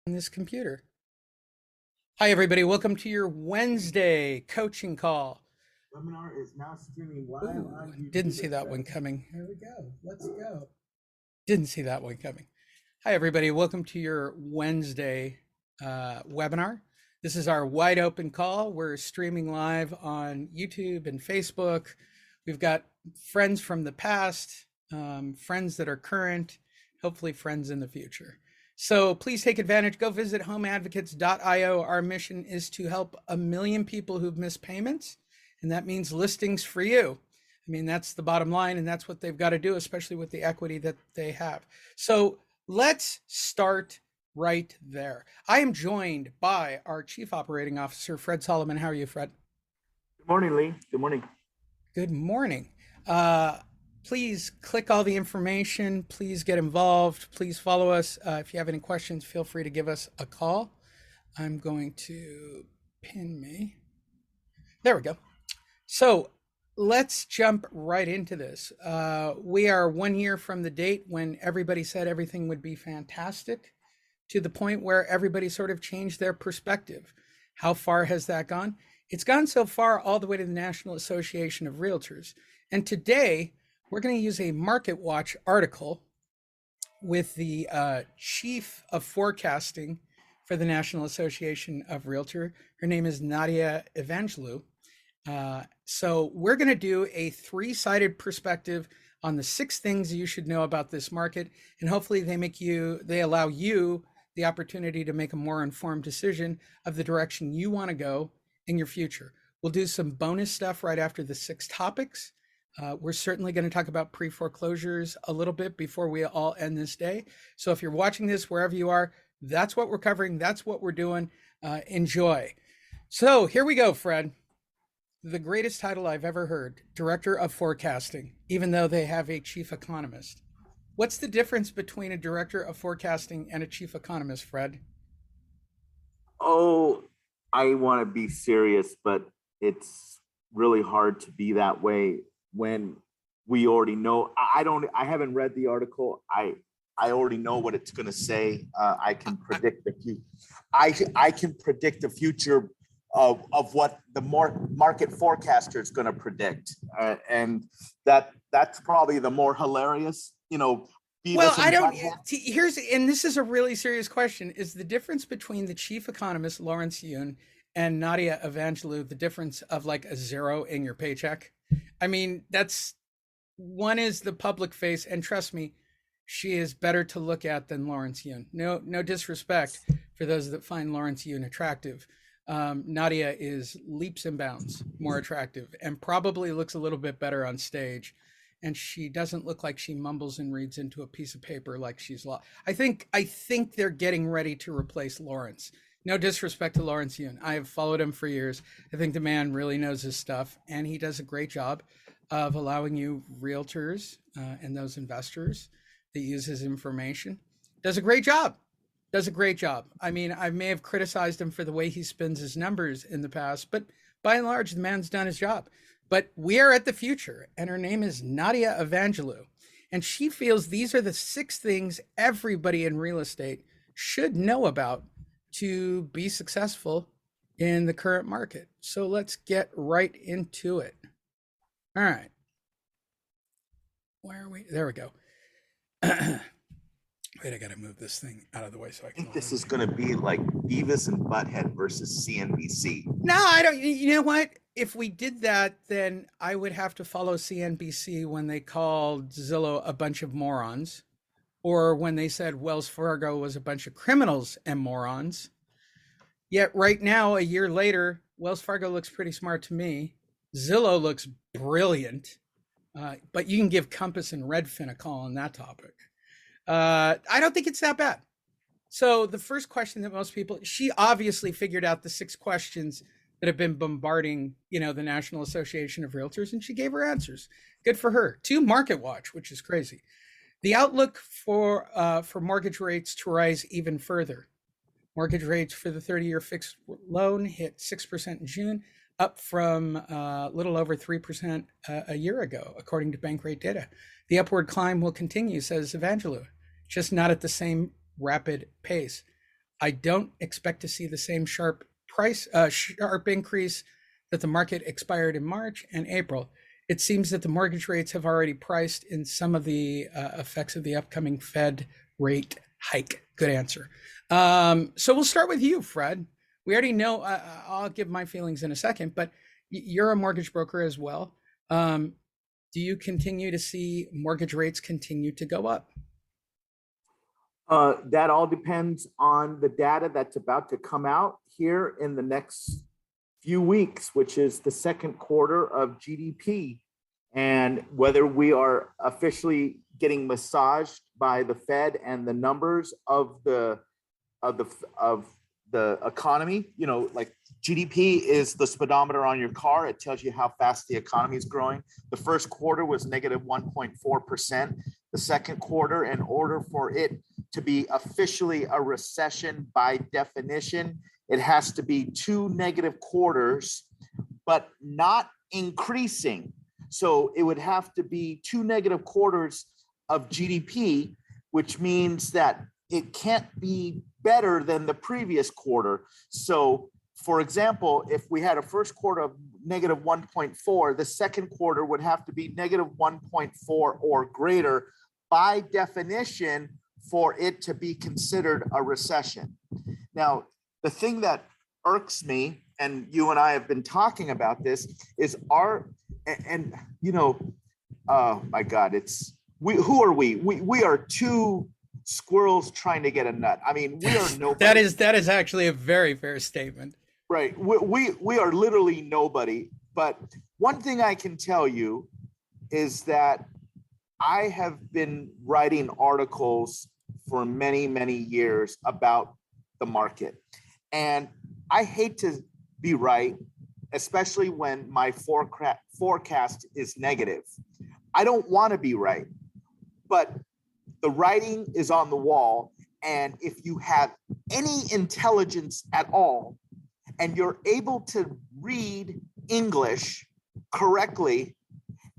On this computer. Hi, everybody. Welcome to your Wednesday coaching call. Webinar is now streaming live Ooh, on didn't YouTube. see It that one says. coming. Here we go. Let's go. Didn't see that one coming. Hi, everybody. Welcome to your Wednesday webinar. This is our wide open call. We're streaming live on YouTube and Facebook. We've got friends from the past, friends that are current, hopefully friends in the future. So please take advantage. Go visit homeadvocates.io. Our mission is to help 1 million people who've missed payments, and that means listings for you. I mean, that's the bottom line, and that's what they've got to do, especially with the equity that they have. So let's start right there. I am joined by our Chief Operating Officer, Fred Solomon. How are you, Fred? Good morning, Lee. Good morning. Good morning. Please click all the information. Please get involved. Please follow us. If you have any questions, feel free to give us a call. I'm going to pin me. There we go. So let's jump right into this. We are 1 year from the date when everybody said everything would be fantastic, to the point where everybody sort of changed their perspective. How far has that gone? It's gone so far all the way to the National Association of Realtors. And today, we're going to use a Market Watch article with the chief of forecasting for the National Association of Realtor. Her name is Nadia Evangelou. So we're going to do a 3-sided perspective on the 6 things you should know about this market, and hopefully they allow you the opportunity to make a more informed decision of the direction you want to go in your future. We'll do some bonus stuff right after the 6 topics. We're certainly going to talk about pre-foreclosures a little bit before we all end this day. So if you're watching this wherever you are, that's what we're covering. That's what we're doing. Enjoy. So here we go, Fred. The greatest title I've ever heard, Director of Forecasting, even though they have a chief economist. What's the difference between a director of forecasting and a chief economist, Fred? Oh, I want to be serious, but it's really hard to be that way when we already know. I haven't read the article. I already know what it's going to say. I can predict the future. I can predict the future of what the market forecaster is going to predict, and that's probably the more hilarious. Well, Beavis I and don't. Butthead. And this is a really serious question: is the difference between the chief economist Lawrence Yun and Nadia Evangelou the difference of like a zero in your paycheck? I mean, that's one is the public face, and trust me, she is better to look at than Lawrence Yun. No disrespect for those that find Lawrence Yun attractive. Nadia is leaps and bounds more attractive, and probably looks a little bit better on stage. And she doesn't look like she mumbles and reads into a piece of paper like she's lost. I think they're getting ready to replace Lawrence. No disrespect to Lawrence Yun. I have followed him for years. I think the man really knows his stuff, and he does a great job of allowing you realtors and those investors that use his information. Does a great job. Does a great job. I mean, I may have criticized him for the way he spins his numbers in the past, but by and large, the man's done his job. But we are at the future, and her name is Nadia Evangelou. And she feels these are the 6 things everybody in real estate should know about to be successful in the current market. So let's get right into it. All right. Where are we? There we go. Wait, I got to move this thing out of the way so I I can. think this is going to be like Beavis and Butthead versus CNBC. No, I don't. You know what? If we did that, then I would have to follow CNBC when they called Zillow a bunch of morons, or when they said Wells Fargo was a bunch of criminals and morons. Yet right now, a year later, Wells Fargo looks pretty smart to me. Zillow looks brilliant, but you can give Compass and Redfin a call on that topic. I don't think it's that bad. So the first question that most people, she obviously figured out the 6 questions that have been bombarding, the National Association of Realtors, and she gave her answers. Good for her. 2, Market Watch, which is crazy. The outlook for mortgage rates to rise even further. Mortgage rates for the 30-year fixed loan hit 6% in June, up from a little over 3% a year ago, according to bank rate data. The upward climb will continue, says Evangelou, just not at the same rapid pace. I don't expect to see the same sharp increase that the market expired in March and April. It seems that the mortgage rates have already priced in some of the effects of the upcoming Fed rate hike. Good answer. So we'll start with you, Fred. We already know, I'll give my feelings in a second, but you're a mortgage broker as well. Do you continue to see mortgage rates continue to go up? That all depends on the data that's about to come out here in the next few weeks, which is the second quarter of GDP, and whether we are officially getting massaged by the Fed and the numbers of the economy. You know, like GDP is the speedometer on your car. It tells you how fast the economy is growing. The first quarter was negative 1.4%. The second quarter, in order for it to be officially a recession by definition, it has to be two negative quarters, but not increasing. So it would have to be two negative quarters of GDP, which means that it can't be better than the previous quarter. So, for example, if we had a first quarter of negative 1.4, the second quarter would have to be negative 1.4 or greater by definition for it to be considered a recession. Now, the thing that irks me, and you and I have been talking about this, is oh my God, who are we? We are two squirrels trying to get a nut. I mean, we are nobody. That is actually a very fair statement. Right. We are literally nobody. But one thing I can tell you is that I have been writing articles for many, many years about the market. And I hate to be right, especially when my forecast is negative. I don't want to be right, but the writing is on the wall. And if you have any intelligence at all, and you're able to read English correctly,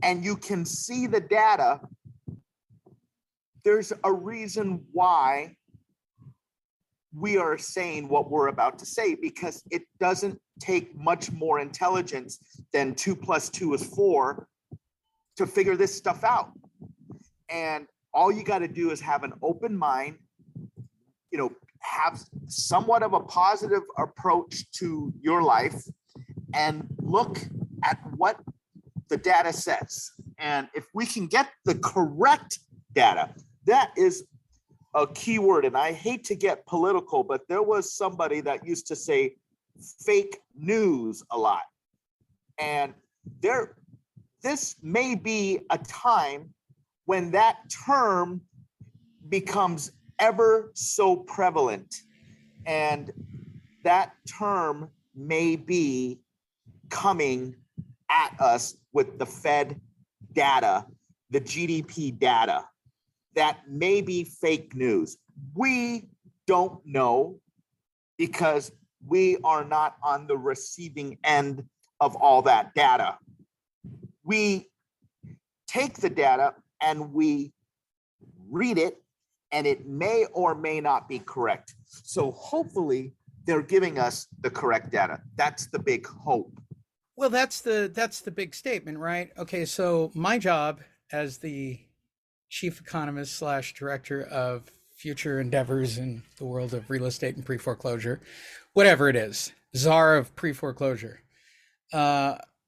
and you can see the data, there's a reason why we are saying what we're about to say, because it doesn't take much more intelligence than 2 + 2 is 4 to figure this stuff out. And all you got to do is have an open mind, have somewhat of a positive approach to your life and look at what the data says. And if we can get the correct data, that is a key word. And I hate to get political, but there was somebody that used to say fake news a lot. And this may be a time when that term becomes ever so prevalent. And that term may be coming at us with the Fed data, the GDP data. That may be fake news. We don't know, because we are not on the receiving end of all that data. We take the data and we read it, and it may or may not be correct. So hopefully they're giving us the correct data. That's the big hope. Well, that's the big statement, right? Okay, so my job as the chief economist / director of future endeavors in the world of real estate and pre-foreclosure, whatever it is, czar of pre-foreclosure.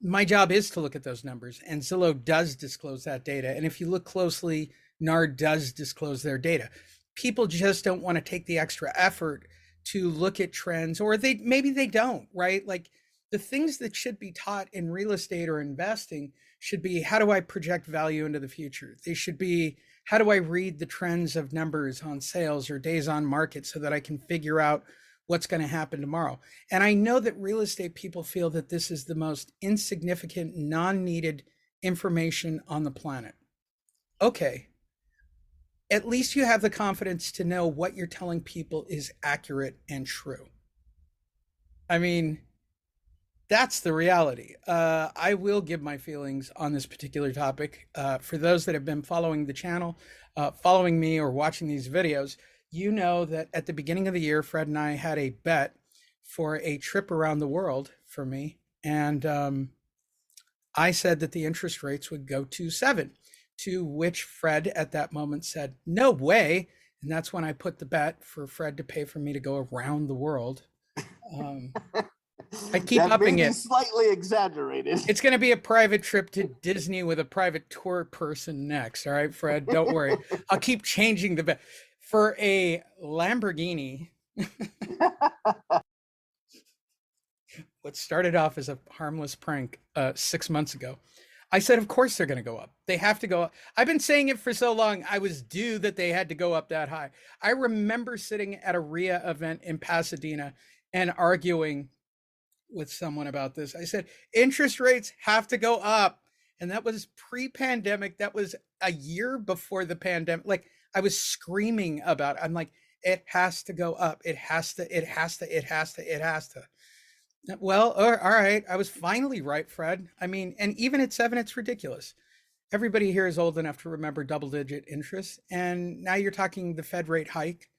My job is to look at those numbers, and Zillow does disclose that data. And if you look closely, NAR does disclose their data. People just don't want to take the extra effort to look at trends, or maybe they don't, right? Like, the things that should be taught in real estate or investing should be, how do I project value into the future? They should be, how do I read the trends of numbers on sales or days on market so that I can figure out what's going to happen tomorrow? And I know that real estate people feel that this is the most insignificant, non-needed information on the planet. Okay, at least you have the confidence to know what you're telling people is accurate and true. I mean, that's the reality. I will give my feelings on this particular topic. For those that have been following the channel, following me or watching these videos, you know that at the beginning of the year, Fred and I had a bet for a trip around the world for me. And I said that the interest rates would go to 7, to which Fred at that moment said, no way. And that's when I put the bet for Fred to pay for me to go around the world. Um, I keep That may upping be it. slightly exaggerated. It's going to be a private trip to Disney with a private tour person next. All right, Fred, don't worry. I'll keep changing the bet for a Lamborghini. What started off as a harmless prank 6 months ago. I said, of course they're going to go up. They have to go up. I've been saying it for so long. I was due that they had to go up that high. I remember sitting at a RIA event in Pasadena and arguing with someone about this. I said, interest rates have to go up. And that was pre-pandemic. That was a year before the pandemic. Like I was screaming about it. I'm like, it has to go up. It has to, it has to, it has to, it has to. Well, all right. I was finally right, Fred. I mean, and even at 7, it's ridiculous. Everybody here is old enough to remember double digit interest. And now you're talking the Fed rate hike,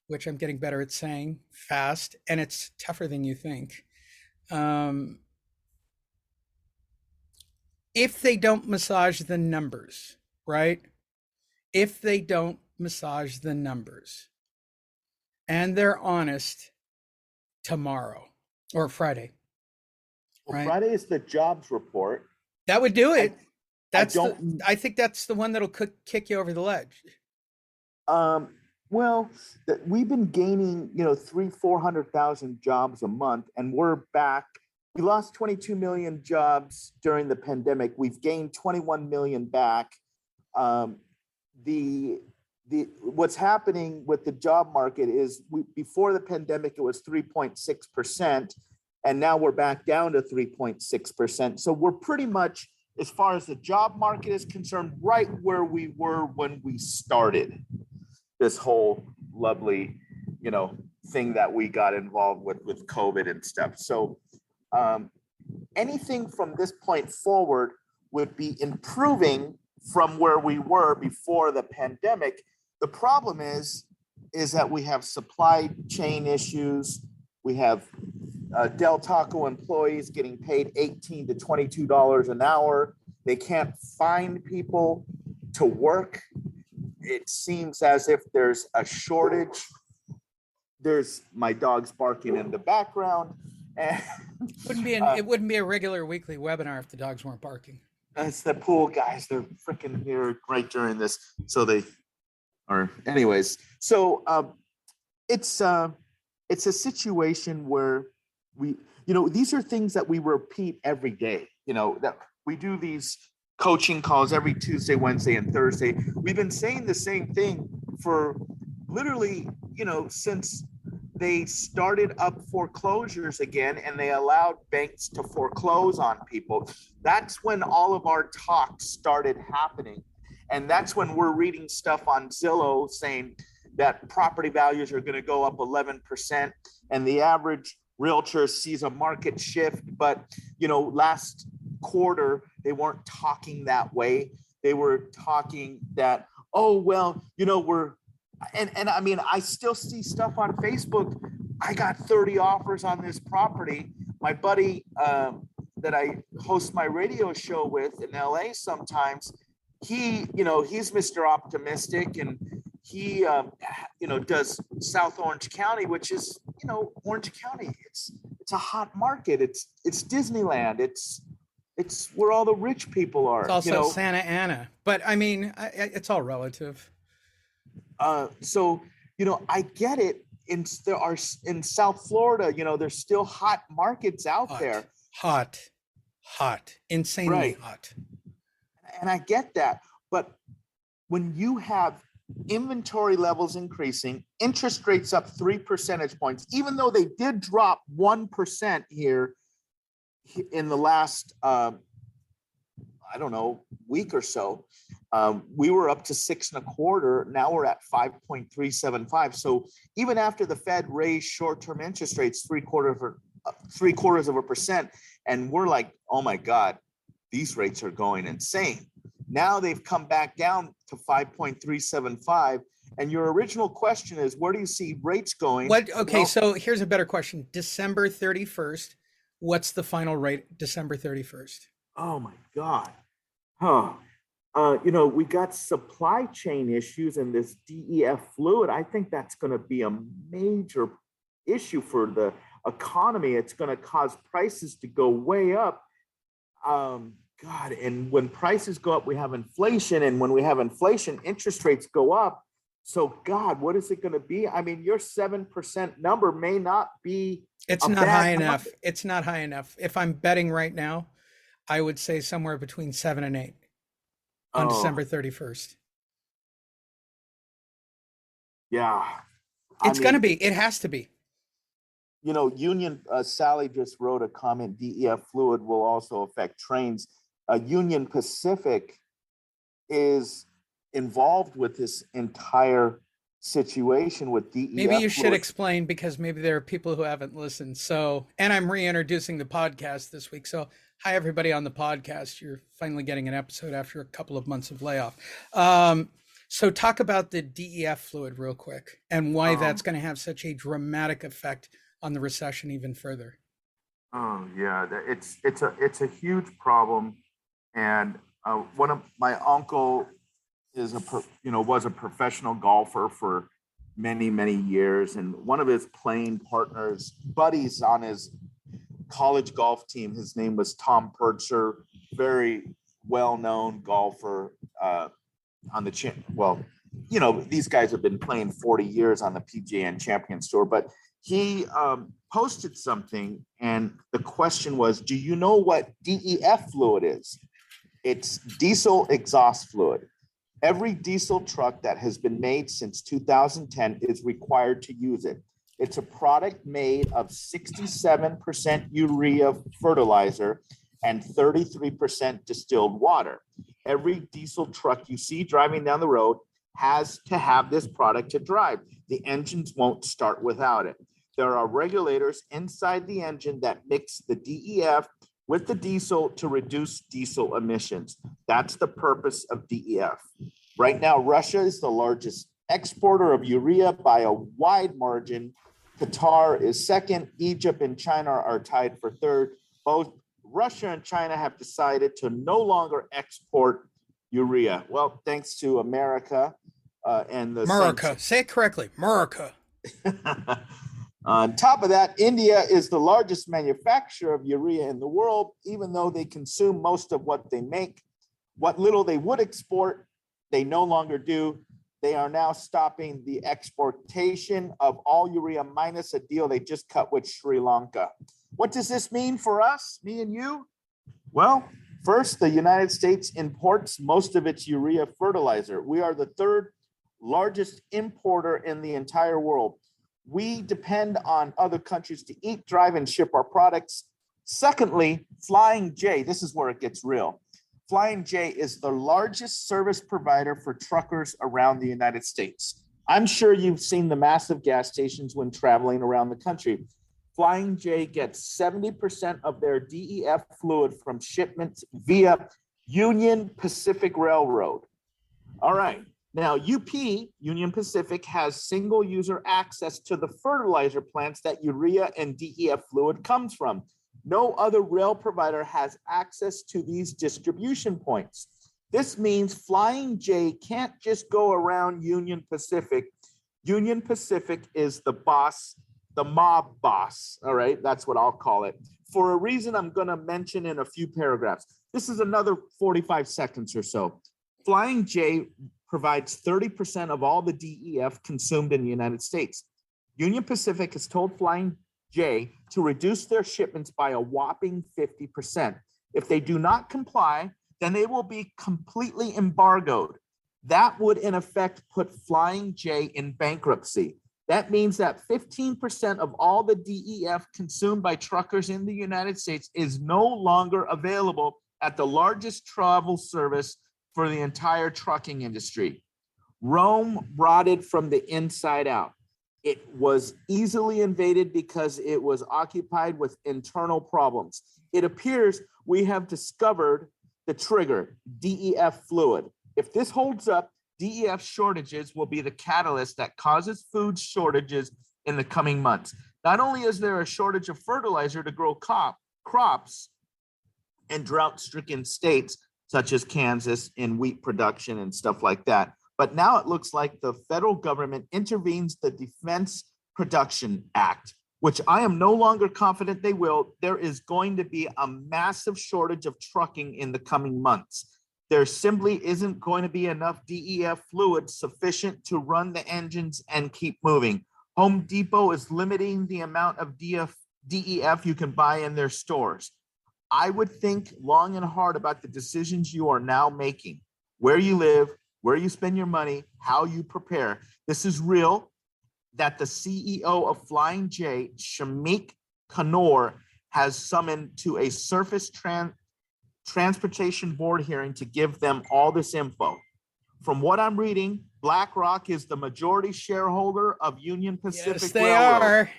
which I'm getting better at saying fast, and it's tougher than you think. Um, if they don't massage the numbers, right? If they don't massage the numbers and they're honest tomorrow or Friday, Well, right? Friday is the jobs report. That would do it. That's I I think that's the one that'll kick you over the ledge. Well, we've been gaining, 400,000 jobs a month, and we're back. We lost 22 million jobs during the pandemic. We've gained 21 million back. The what's happening with the job market is before the pandemic, it was 3.6%, and now we're back down to 3.6%. So we're pretty much, as far as the job market is concerned, right where we were when we started this whole lovely, thing that we got involved with COVID and stuff. So anything from this point forward would be improving from where we were before the pandemic. The problem is that we have supply chain issues. We have Del Taco employees getting paid $18 to $22 an hour. They can't find people to work. It seems as if there's a shortage. There's my dog's barking in the background. And It wouldn't be a regular weekly webinar if the dogs weren't barking. It's the pool guys. They're freaking here right during this. So they are, anyways. So it's a situation where we, these are things that we repeat every day. That we do these coaching calls every Tuesday, Wednesday, and Thursday. We've been saying the same thing for literally, since they started up foreclosures again and they allowed banks to foreclose on people. That's when all of our talk started happening. And that's when we're reading stuff on Zillow saying that property values are going to go up 11% and the average realtor sees a market shift. But, last quarter, they weren't talking that way. They were talking that, oh, well, we're, and I mean, I still see stuff on Facebook. I got 30 offers on this property. My buddy that I host my radio show with in LA sometimes, he's Mr. Optimistic, and he, does South Orange County, which is, Orange County. It's a hot market. It's Disneyland. It's where all the rich people are. It's also Santa Ana, but I mean, it's all relative. So, I get it. In South Florida, there's still hot markets out there. Hot, insanely right. Hot. And I get that. But when you have inventory levels increasing, interest rates up 3 percentage points, even though they did drop 1% here in the last, week or so, we were up to 6.25. Now we're at 5.375. So even after the Fed raised short-term interest rates 0.75%, and we're like, oh my God, these rates are going insane. Now they've come back down to 5.375, And your original question is, where do you see rates going? What? Okay, Well, so here's a better question. December 31st. What's the final rate? December 31st. oh my God. Huh. We got supply chain issues and this DEF fluid. I think that's going to be a major issue for the economy. It's going to cause prices to go way up. God, and when prices go up, we have inflation. And when we have inflation, interest rates go up. So, God, what is it going to be? I mean, your 7% number may not be It's a not high bad enough. number. It's not high enough. If I'm betting right now, I would say somewhere between 7 and 8 on Oh, December 31st. yeah. I It's going to mean, be. It has to be. Union, Sally just wrote a comment, DEF fluid will also affect trains. Union Pacific is involved with this entire situation with Maybe DEF you should fluid. explain because maybe there are people who haven't listened. So, and I'm reintroducing the podcast this week. So, hi, everybody on the podcast. You're finally getting an episode after a couple of months of layoff. So, talk about the DEF fluid real quick and why that's Um, going to have such a dramatic effect on the recession even further. oh yeah, it's a huge problem, and one of my uncle is was a professional golfer for many years, and one of his playing partners, buddies on his college golf team, his name was Tom Percher, very well known golfer on the these guys have been playing 40 years on the PGA and Champions Tour, but he posted something, and the question was, do you know what DEF fluid is? It's diesel exhaust fluid. Every diesel truck that has been made since 2010 is required to use it. It's a product made of 67% urea fertilizer and 33% distilled water. Every diesel truck you see driving down the road has to have this product to drive. The engines won't start without it. There are regulators inside the engine that mix the DEF with the diesel to reduce diesel emissions. That's the purpose of DEF. Right now, Russia is the largest exporter of urea by a wide margin. Qatar is second. Egypt and China are tied for third. Both Russia and China have decided to no longer export urea. Well, thanks to America and the America. sanctions. Say it correctly. America. On top of that, India is the largest manufacturer of urea in the world, even though they consume most of what they make. What little they would export, they no longer do. They are now stopping the exportation of all urea minus a deal they just cut with Sri Lanka. What does this mean for us, me and you? Well, first, the United States imports most of its urea fertilizer. We are the third largest importer in the entire world. We depend on other countries to eat, drive, and ship our products. Secondly, Flying J, this is where it gets real. Flying J is the largest service provider for truckers around the United States. I'm sure you've seen the massive gas stations when traveling around the country. Flying J gets 70% of their DEF fluid from shipments via Union Pacific Railroad. All right. Now, Union Pacific, has single user access to the fertilizer plants that urea and DEF fluid comes from. No other rail provider has access to these distribution points. This means Flying J can't just go around Union Pacific. Union Pacific is the boss, the mob boss. All right, that's what I'll call it. For a reason I'm going to mention in a few paragraphs. This is another 45 seconds or so. Flying J provides 30% of all the DEF consumed in the United States. Union Pacific has told Flying J to reduce their shipments by a whopping 50%. If they do not comply, then they will be completely embargoed. That would, in effect, put Flying J in bankruptcy. That means that 15% of all the DEF consumed by truckers in the United States is no longer available at the largest travel service for the entire trucking industry. Rome rotted from the inside out. It was easily invaded because it was occupied with internal problems. It appears we have discovered the trigger, DEF fluid. If this holds up, DEF shortages will be the catalyst that causes food shortages in the coming months. Not only is there a shortage of fertilizer to grow crops in drought-stricken states such as Kansas in wheat production and stuff like that, but now it looks like the federal government intervenes the Defense Production Act, which I am no longer confident they will. There is going to be a massive shortage of trucking in the coming months. There simply isn't going to be enough DEF fluid sufficient to run the engines and keep moving. Home Depot is limiting the amount of DEF you can buy in their stores. I would think long and hard about the decisions you are now making, where you live, where you spend your money, how you prepare. This is real. That the CEO of Flying J, Shamik Kanor, has summoned to a Surface Transportation Board hearing to give them all this info. From what I'm reading, BlackRock is the majority shareholder of Union Pacific Yes, they Railroad. are.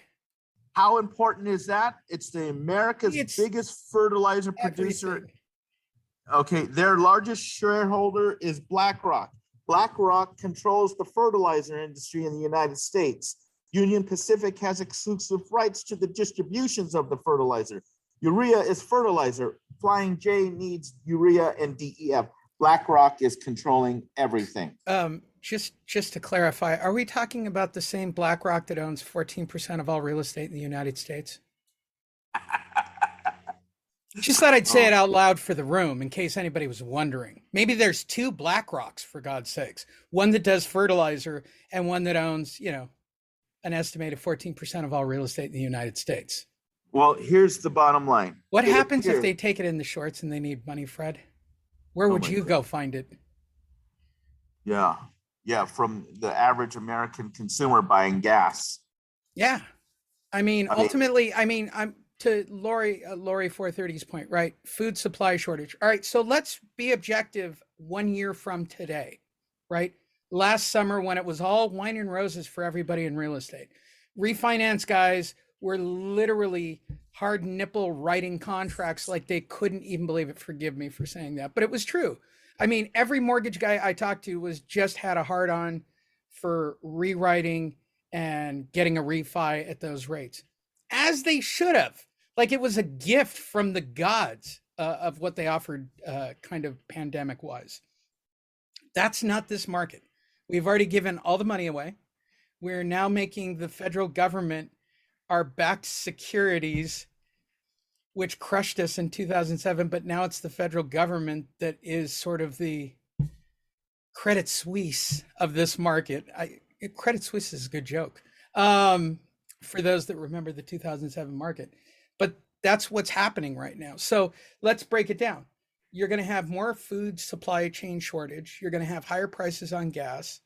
How important is that? It's the America's biggest fertilizer producer. Everything. Okay, their largest shareholder is BlackRock. BlackRock controls the fertilizer industry in the United States. Union Pacific has exclusive rights to the distributions of the fertilizer. Urea is fertilizer. Flying J needs urea and DEF. BlackRock is controlling everything. Just to clarify, are we talking about the same BlackRock that owns 14% of all real estate in the United States? Just thought I'd say it out loud for the room in case anybody was wondering. Maybe there's two BlackRocks, for God's sakes. One that does fertilizer and one that owns, an estimated 14% of all real estate in the United States. Well, here's the bottom line. What happens if they take it in the shorts and they need money, Fred? Where would you go find it? Yeah, from the average American consumer buying gas. Yeah. Ultimately, I'm to Lori 430's point, right? Food supply shortage. All right, so let's be objective 1 year from today, right? Last summer when it was all wine and roses for everybody in real estate. Refinance guys were literally hard nipple writing contracts like they couldn't even believe it. Forgive me for saying that, but it was true. Every mortgage guy I talked to had a hard on for rewriting and getting a refi at those rates, as they should have. Like it was a gift from the gods of what they offered kind of pandemic wise. That's not this market. We've already given all the money away. We're now making the federal government our backed securities, which crushed us in 2007, but now it's the federal government that is sort of the Credit Suisse of this market. Credit Suisse is a good joke for those that remember the 2007 market, but that's what's happening right now. So let's break it down. You're going to have more food supply chain shortage. You're going to have higher prices on gas.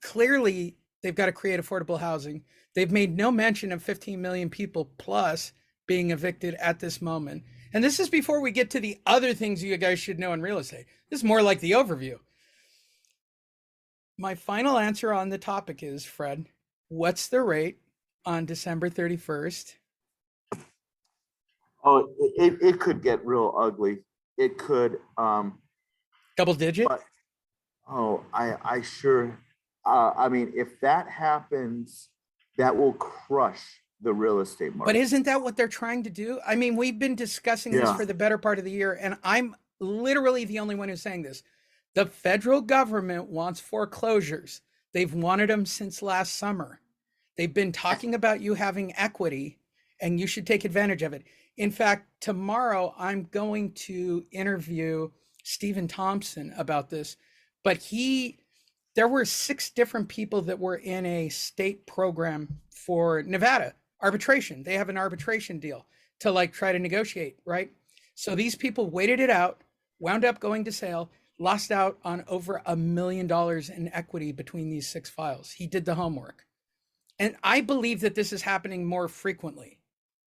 Clearly, they've got to create affordable housing. They've made no mention of 15 million people plus being evicted at this moment. And this is before we get to the other things you guys should know in real estate. This is more like the overview. My final answer on the topic is, Fred, what's the rate on December 31st? Oh, it could get real ugly. It could. Double digit? But, I sure. If that happens, that will crush the real estate market. But isn't that what they're trying to do? We've been discussing this for the better part of the year, and I'm literally the only one who's saying this. The federal government wants foreclosures. They've wanted them since last summer. They've been talking about you having equity, and you should take advantage of it. In fact, tomorrow I'm going to interview Stephen Thompson about this, but there were 6 different people that were in a state program for Nevada arbitration. They have an arbitration deal to try to negotiate, right? So these people waited it out, wound up going to sale, lost out on over $1 million in equity between these 6 files. He did the homework. And I believe that this is happening more frequently.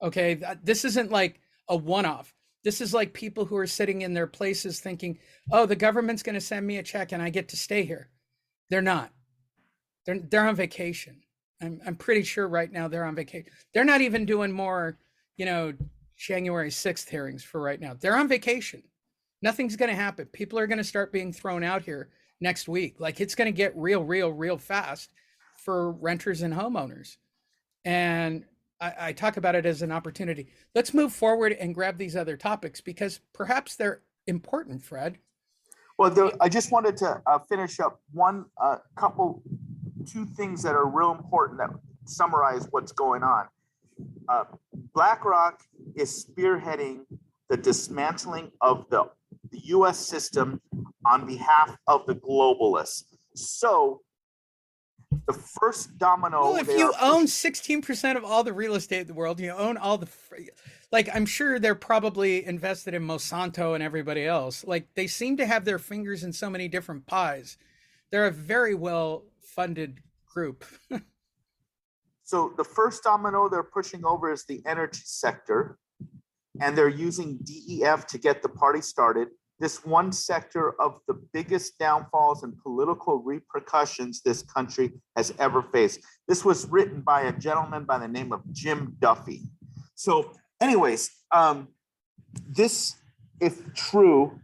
Okay, this isn't like a one-off. This is like people who are sitting in their places thinking, oh, the government's going to send me a check and I get to stay here. They're not. They're on vacation. I'm pretty sure right now they're on vacation. They're not even doing more, January 6th hearings for right now. They're on vacation. Nothing's going to happen. People are going to start being thrown out here next week. Like it's going to get real fast for renters and homeowners. And I talk about it as an opportunity. Let's move forward and grab these other topics because perhaps they're important, Fred. Well, I just wanted to finish up two things that are real important that summarize what's going on. BlackRock is spearheading the dismantling of the US system on behalf of the globalists. So the first domino. Well, if you own 16% of all the real estate in the world, you own all the, like, I'm sure they're probably invested in Monsanto and everybody else. Like, they seem to have their fingers in so many different pies. They're a very well funded group. So the first domino they're pushing over is the energy sector, and they're using DEF to get the party started. This one sector of the biggest downfalls and political repercussions this country has ever faced. This was written by a gentleman by the name of Jim Duffy. So anyways, this, if true,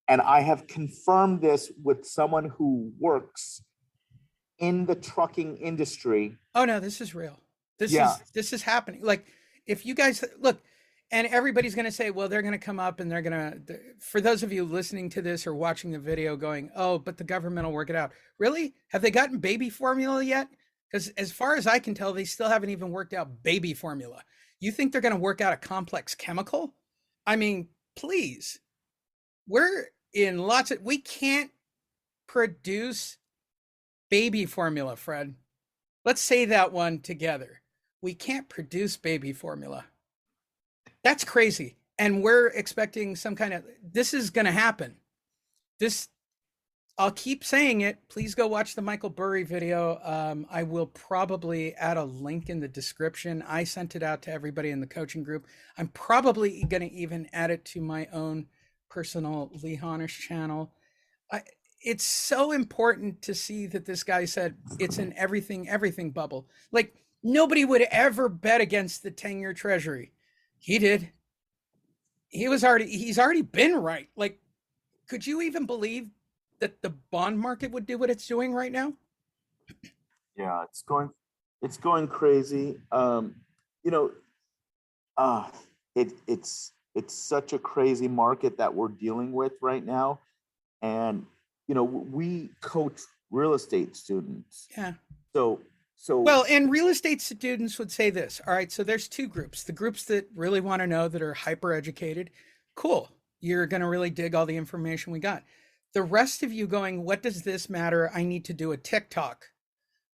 and I have confirmed this with someone who works in the trucking industry. Oh no, this is real. This is happening. Like, if you guys look, and everybody's going to say, well, they're going to come up and they're going to, for those of you listening to this or watching the video going, oh, but the government will work it out. Really? Have they gotten baby formula yet? Because as far as I can tell, they still haven't even worked out baby formula. You think they're going to work out a complex chemical? I mean, please. We're in we can't produce baby formula, Fred. Let's say that one together. We can't produce baby formula. That's crazy. And we're expecting some kind of, this is going to happen. I'll keep saying it. Please go watch the Michael Burry video. I will probably add a link in the description. I sent it out to everybody in the coaching group. I'm probably going to even add it to my own personal Lee Honish channel. It's so important to see that this guy said it's an everything bubble. Like, nobody would ever bet against the 10-year treasury. He did. He's already been right. Like, could you even believe that the bond market would do what it's doing right now? Yeah, it's going crazy. It's such a crazy market that we're dealing with right now. And, we coach real estate students. Yeah. So well, and real estate students would say this. All right, so there's two groups. The groups that really want to know, that are hyper educated. Cool. You're going to really dig all the information we got. The rest of you going, what does this matter? I need to do a TikTok.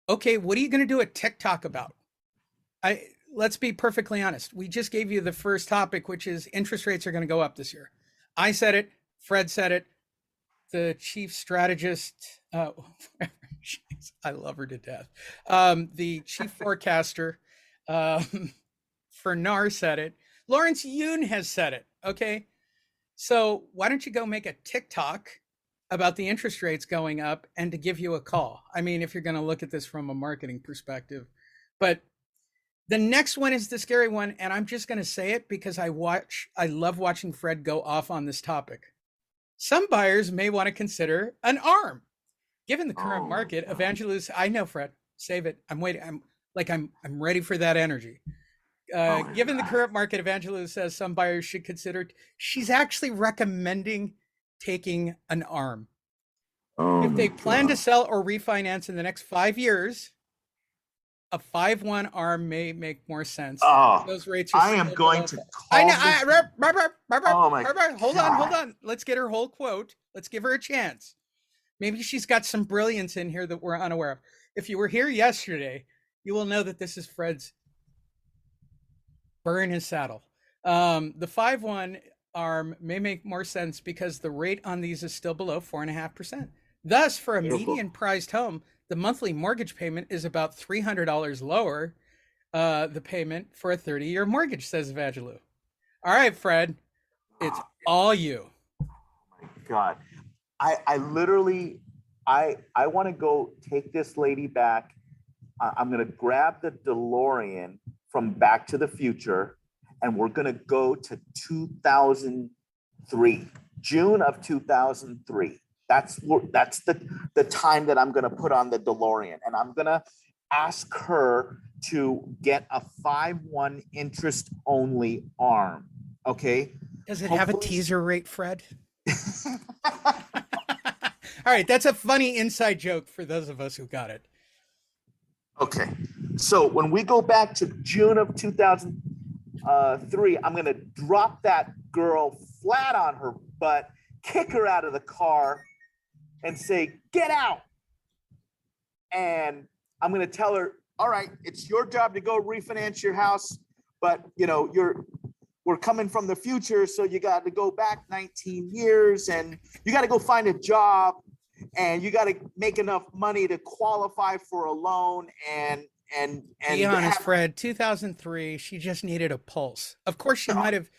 Okay, what are you going to do a TikTok about? Let's be perfectly honest. We just gave you the first topic, which is interest rates are going to go up this year. I said it. Fred said it. The chief strategist, I love her to death. The chief forecaster for NAR said it. Lawrence Yoon has said it. Okay. So why don't you go make a TikTok about the interest rates going up and to give you a call? I mean, if you're going to look at this from a marketing perspective. But the next one is the scary one. And I'm just going to say it because I love watching Fred go off on this topic. Some buyers may want to consider an ARM. Given the current market, Evangelist, I know, Fred, save it. I'm waiting. I'm ready for that energy. Given the current market, Evangelist says some buyers should consider. She's actually recommending taking an ARM. If they plan to sell or refinance in the next 5 years, a 5-1 ARM may make more sense. Those rates are. I am going to call. I know. Hold on. Let's get her whole quote. Let's give her a chance. Maybe she's got some brilliance in here that we're unaware of. If you were here yesterday, you will know that this is Fred's burr in his saddle. The 5-1 ARM may make more sense because the rate on these is still below 4.5%. Thus, for a median priced home, the monthly mortgage payment is about $300 lower, the payment for a 30-year mortgage, says Evangelou. All right, Fred, it's all you. Oh my God. I literally want to go take this lady back. I'm going to grab the DeLorean from Back to the Future, and we're going to go to 2003. June of 2003. That's the time that I'm going to put on the DeLorean, and I'm going to ask her to get a 5/1 interest only arm. Okay. Does it have a Hopefully, teaser rate, Fred? All right, that's a funny inside joke for those of us who got it. okay. So when we go back to June of 2003, I'm going to drop that girl flat on her butt, kick her out of the car, and say, "Get out." And I'm going to tell her, "All right, it's your job to go refinance your house, but we're coming from the future, so you got to go back 19 years and you got to go find a job and you got to make enough money to qualify for a loan and Be honest, Fred, 2003, she just needed a pulse. Of course, she might have,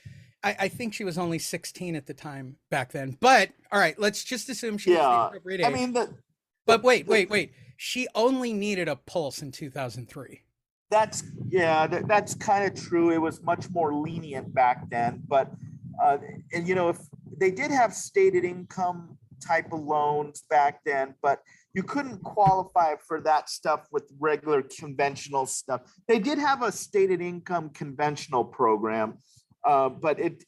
I think she was only 16 at the time back then. But all right, let's just assume she was the yeah. appropriate I age. mean, But wait. She only needed a pulse in 2003. that's kind of true. It was much more lenient back then, but and if they did have stated income type of loans back then, but you couldn't qualify for that stuff with regular conventional stuff. They did have a stated income conventional program, but it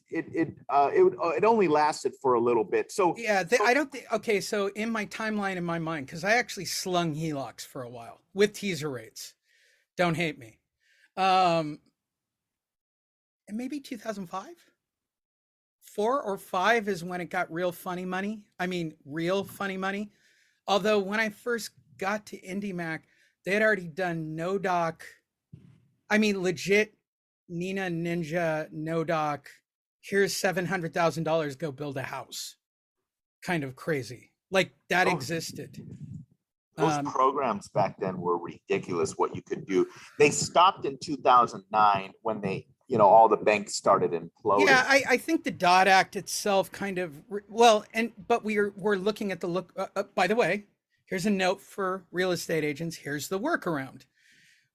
only lasted for a little bit. So Yeah, I don't think. Okay, so in my timeline in my mind, because I actually slung HELOCs for a while with teaser rates. Don't hate me. And maybe 2005, 4 or 5 is when it got real funny money. I mean, real funny money. Although when I first got to IndyMac, they had already done no doc. I mean, legit Nina Ninja no doc. Here's $700,000. Go build a house. Kind of crazy. Like that existed. those programs back then were ridiculous what you could do. They stopped in 2009 when all the banks started imploding. Yeah, I think the Dodd Act itself kind of but we're looking at the look. By the way, here's a note for real estate agents. Here's the workaround.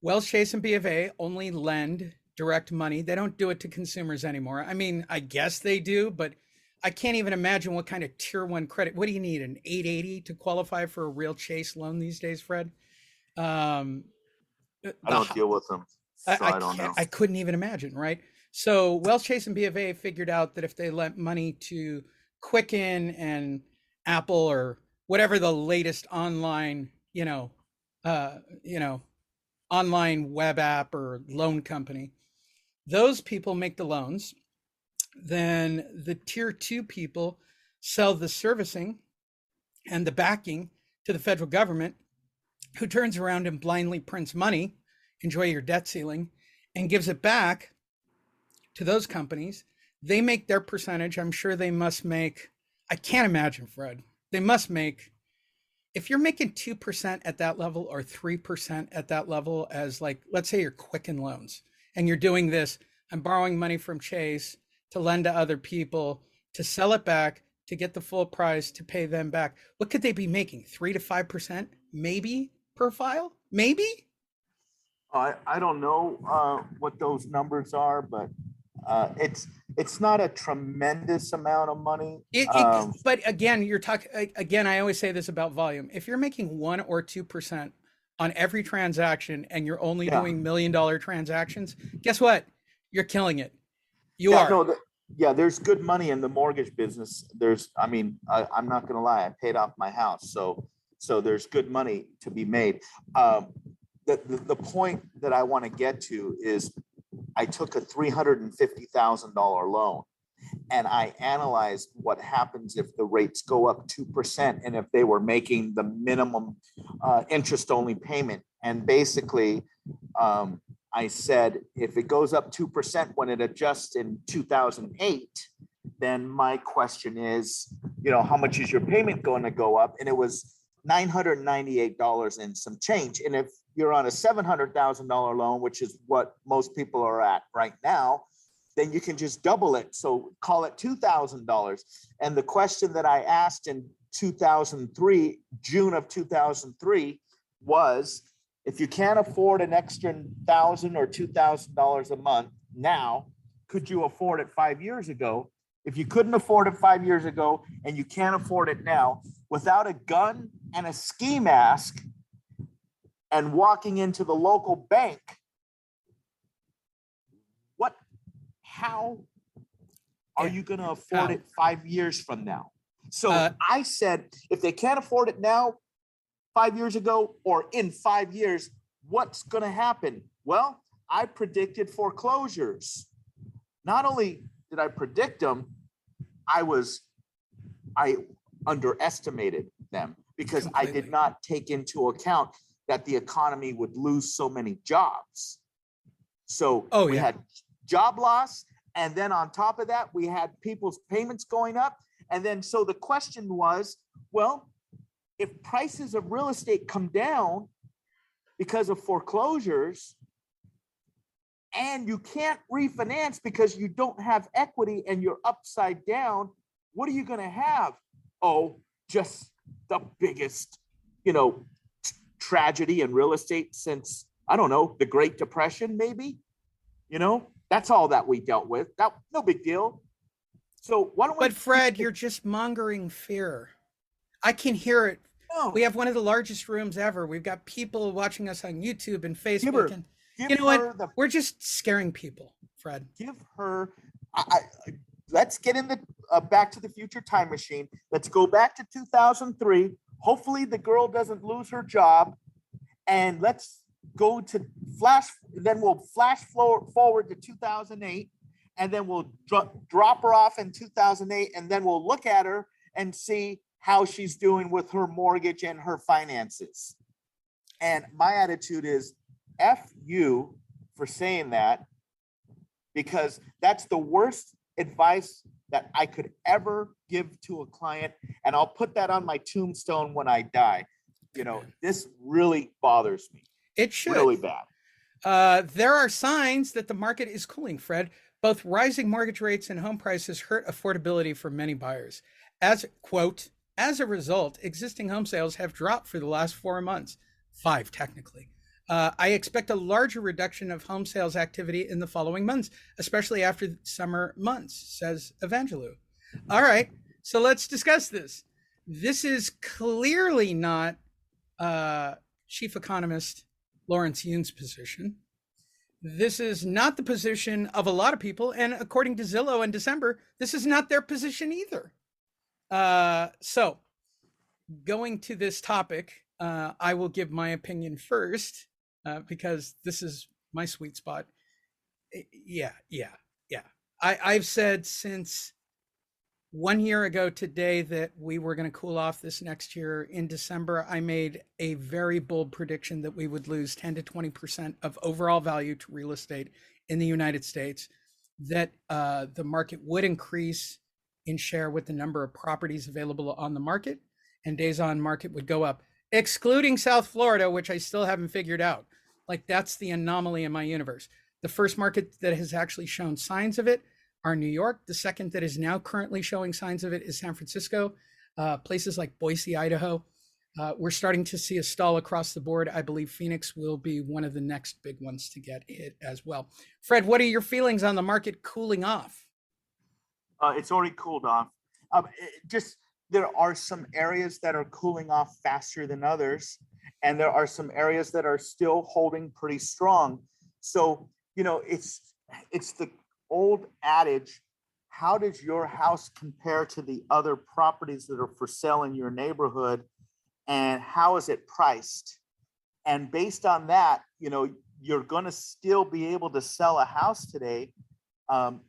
Wells, Chase, and B of A only lend direct money. They don't do it to consumers anymore. I mean, I guess they do, but I can't even imagine what kind of tier 1 credit. What do you need, an 880 to qualify for a real Chase loan these days, Fred? I don't deal with them, so I don't know. I couldn't even imagine, right? So Wells, Chase, and B of A figured out that if they lent money to Quicken and Apple or whatever the latest online, online web app or loan company, those people make the loans. Then the tier 2 people sell the servicing and the backing to the federal government, who turns around and blindly prints money, enjoy your debt ceiling, and gives it back to those companies. They make their percentage. I'm sure they must make, I can't imagine, Fred, they must make, if you're making 2% at that level or 3% at that level, as like, let's say you're Quicken Loans and you're doing this, I'm borrowing money from Chase to lend to other people, to sell it back, to get the full price, to pay them back. What could they be making? 3 to 5%, maybe per file? Maybe? I don't know what those numbers are, but it's not a tremendous amount of money. But again, you're talking, again, I always say this about volume. If you're making 1 or 2% on every transaction and you're only doing $1 million transactions, guess what? You're killing it. You are. No, there's good money in the mortgage business. I'm not going to lie. I paid off my house. So there's good money to be made. The point that I want to get to is I took a $350,000 loan and I analyzed what happens if the rates go up 2% and if they were making the minimum interest only payment. And basically, I said, if it goes up 2% when it adjusts in 2008, then my question is, how much is your payment going to go up? And it was $998 and some change. And if you're on a $700,000 loan, which is what most people are at right now, then you can just double it. So call it $2,000. And the question that I asked in 2003, June of 2003, was, if you can't afford an extra $1,000 or $2,000 a month now, could you afford it 5 years ago? if you couldn't afford it 5 years ago and you can't afford it now, without a gun and a ski mask and walking into the local bank, what, how are you going to afford it 5 years from now? So I said, if they can't afford it now, 5 years ago, or in 5 years, what's going to happen? Well, I predicted foreclosures. Not only did I predict them, I underestimated them because I did not take into account that the economy would lose so many jobs. So we had job loss. And then on top of that, we had people's payments going up. And then, so the question was, well, if prices of real estate come down because of foreclosures and you can't refinance because you don't have equity and you're upside down, what are you going to have? Oh, just the biggest, tragedy in real estate since, I don't know, the Great Depression, maybe, that's all that we dealt with. That, no big deal. So why don't we? But Fred, you're just mongering fear. I can hear it. No. We have one of the largest rooms ever. We've got people watching us on YouTube and Facebook. And you know what? We're just scaring people, Fred. Give her. Let's get in the Back to the Future time machine. Let's go back to 2003. Hopefully the girl doesn't lose her job. And let's go to then we'll flash forward to 2008. And then we'll drop her off in 2008. And then we'll look at her and see how she's doing with her mortgage and her finances. And my attitude is, F you for saying that, because that's the worst advice that I could ever give to a client. And I'll put that on my tombstone when I die. This really bothers me. It should. Really bad. There are signs that the market is cooling, Fred. Both rising mortgage rates and home prices hurt affordability for many buyers. As a result, existing home sales have dropped for the last 4 months, 5 technically. I expect a larger reduction of home sales activity in the following months, especially after the summer months, says Evangelou. All right, so let's discuss this. This is clearly not chief economist Lawrence Yune's position. This is not the position of a lot of people. And according to Zillow in December, this is not their position either. So going to this topic, I will give my opinion first, because this is my sweet spot. Yeah. I've said since 1 year ago today that we were going to cool off this next year. In December, I made a very bold prediction that we would lose 10 to 20% of overall value to real estate in the United States, that the market would increase in share with the number of properties available on the market, and days on market would go up, excluding South Florida, which I still haven't figured out. Like, that's the anomaly in my universe. The first market that has actually shown signs of it are New York. The second that is now currently showing signs of it is San Francisco. Places like Boise, Idaho. We're starting to see a stall across the board. I believe Phoenix will be one of the next big ones to get hit as well. Fred, what are your feelings on the market cooling off? It's already cooled off. There are some areas that are cooling off faster than others, and there are some areas that are still holding pretty strong. So, it's the old adage, how does your house compare to the other properties that are for sale in your neighborhood, and how is it priced? And based on that, you're going to still be able to sell a house today.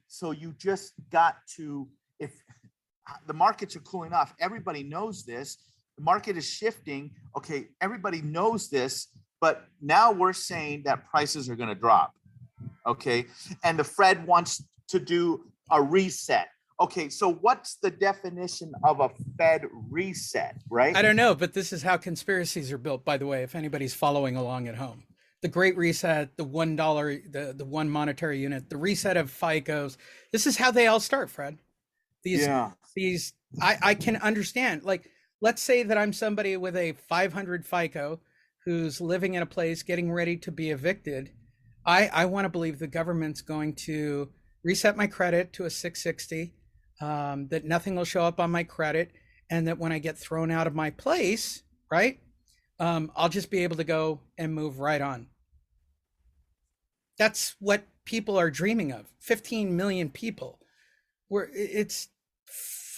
So you just got to, if the markets are cooling off, everybody knows this, the market is shifting. Okay, everybody knows this, but now we're saying that prices are going to drop. Okay, and the Fed wants to do a reset. Okay, so what's the definition of a Fed reset, right? I don't know, but this is how conspiracies are built, by the way, if anybody's following along at home. The Great Reset, the $1, the one monetary unit, the reset of FICOs. This is how they all start, Fred. I can understand. Like, let's say that I'm somebody with a 500 FICO who's living in a place getting ready to be evicted. I want to believe the government's going to reset my credit to a 660. that nothing will show up on my credit, and that when I get thrown out of my place, right, I'll just be able to go and move right on. That's what people are dreaming of. 15 million people, where it's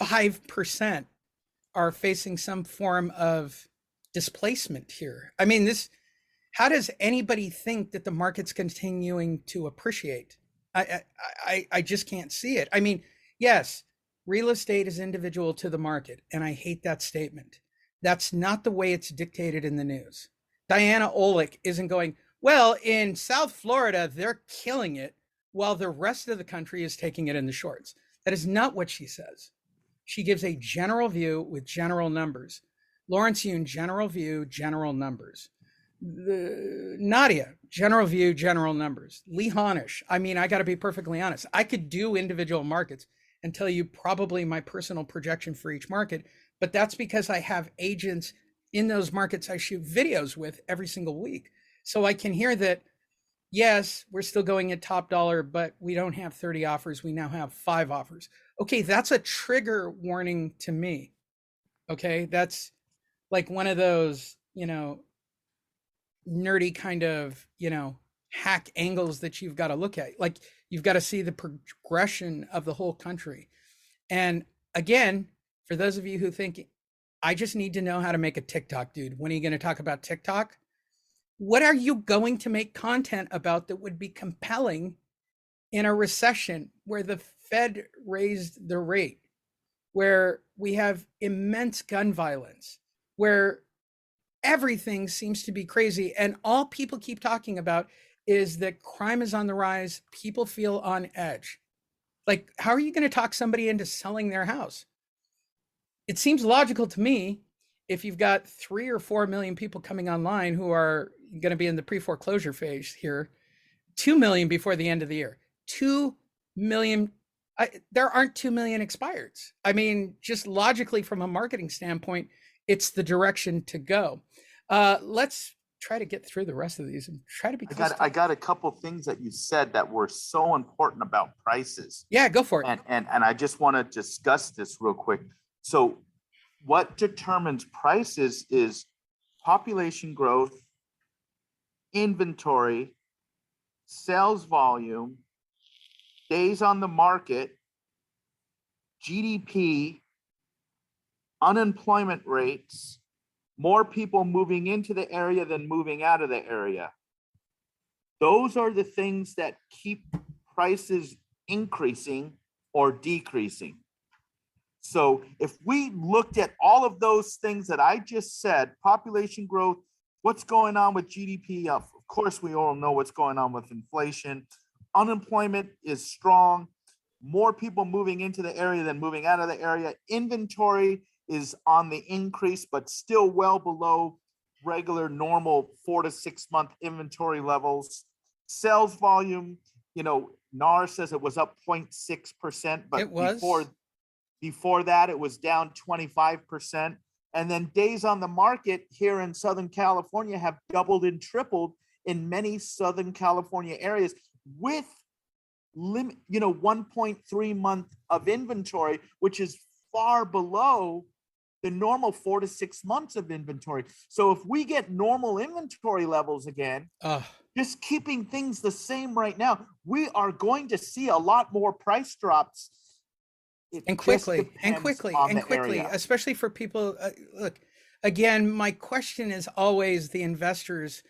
5% are facing some form of displacement here. I mean, this, how does anybody think that the market's continuing to appreciate? I just can't see it. I mean, yes, real estate is individual to the market, and I hate that statement. That's not the way it's dictated in the news. Diana Olick isn't going, well, in South Florida, they're killing it while the rest of the country is taking it in the shorts. That is not what she says. She gives a general view with general numbers. Lawrence Yun, general view, general numbers. Nadia, general view, general numbers. Lee Honish, I mean, I got to be perfectly honest. I could do individual markets and tell you probably my personal projection for each market, but that's because I have agents in those markets I shoot videos with every single week. So I can hear that, yes, we're still going at top dollar, but we don't have 30 offers. We now have 5 offers. Okay, that's a trigger warning to me. Okay, that's like one of those, nerdy kind of, hack angles that you've got to look at. Like, you've got to see the progression of the whole country. And again, for those of you who think I just need to know how to make a TikTok, dude, when are you going to talk about TikTok? What are you going to make content about that would be compelling in a recession where the Fed raised the rate, where we have immense gun violence, where everything seems to be crazy, and all people keep talking about is that crime is on the rise, people feel on edge? Like, how are you going to talk somebody into selling their house? It seems logical to me, if you've got 3 or 4 million people coming online who are going to be in the pre-foreclosure phase here, 2 million before the end of the year, 2 million. There aren't 2 million expireds. I mean, just logically from a marketing standpoint, it's the direction to go. Let's try to get through the rest of these and try to be I got a couple things that you said that were so important about prices. Yeah, go for it. And I just want to discuss this real quick. So what determines prices is population growth, inventory, sales volume, days on the market, GDP, unemployment rates, more people moving into the area than moving out of the area. Those are the things that keep prices increasing or decreasing. So if we looked at all of those things that I just said, population growth, what's going on with GDP? Of course, we all know what's going on with inflation. Unemployment is strong. More people moving into the area than moving out of the area. Inventory is on the increase, but still well below regular normal 4 to 6 month inventory levels. Sales volume, NAR says it was up 0.6%, but It was. before that, it was down 25%. And then days on the market here in Southern California have doubled and tripled in many Southern California areas with 1.3 month of inventory, which is far below the normal 4 to 6 months of inventory. So if we get normal inventory levels again, just keeping things the same right now, we are going to see a lot more price drops. And quickly, especially for people. Look, again, my question is always the investors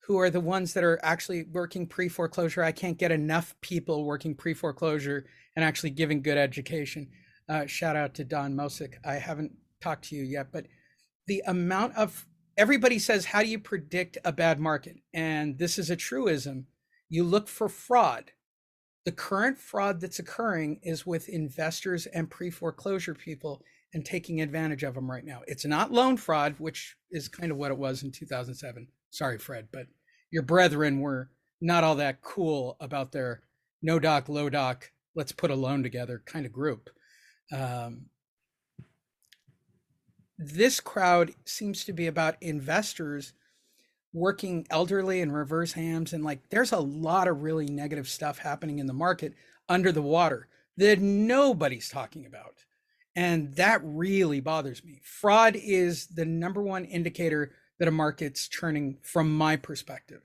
who are the ones that are actually working pre-foreclosure. I can't get enough people working pre-foreclosure and actually giving good education. Shout out to Don Mosick. I haven't talked to you yet, but the amount of, everybody says, how do you predict a bad market? And this is a truism. You look for fraud. The current fraud that's occurring is with investors and pre-foreclosure people and taking advantage of them right now. It's not loan fraud, which is kind of what it was in 2007. Sorry, Fred, but your brethren were not all that cool about their no doc, low doc, let's put a loan together kind of group. This crowd seems to be about investors working elderly and reverse hams, and like there's a lot of really negative stuff happening in the market under the water. that nobody's talking about. And that really bothers me. Fraud is the number one indicator that a market's churning from my perspective,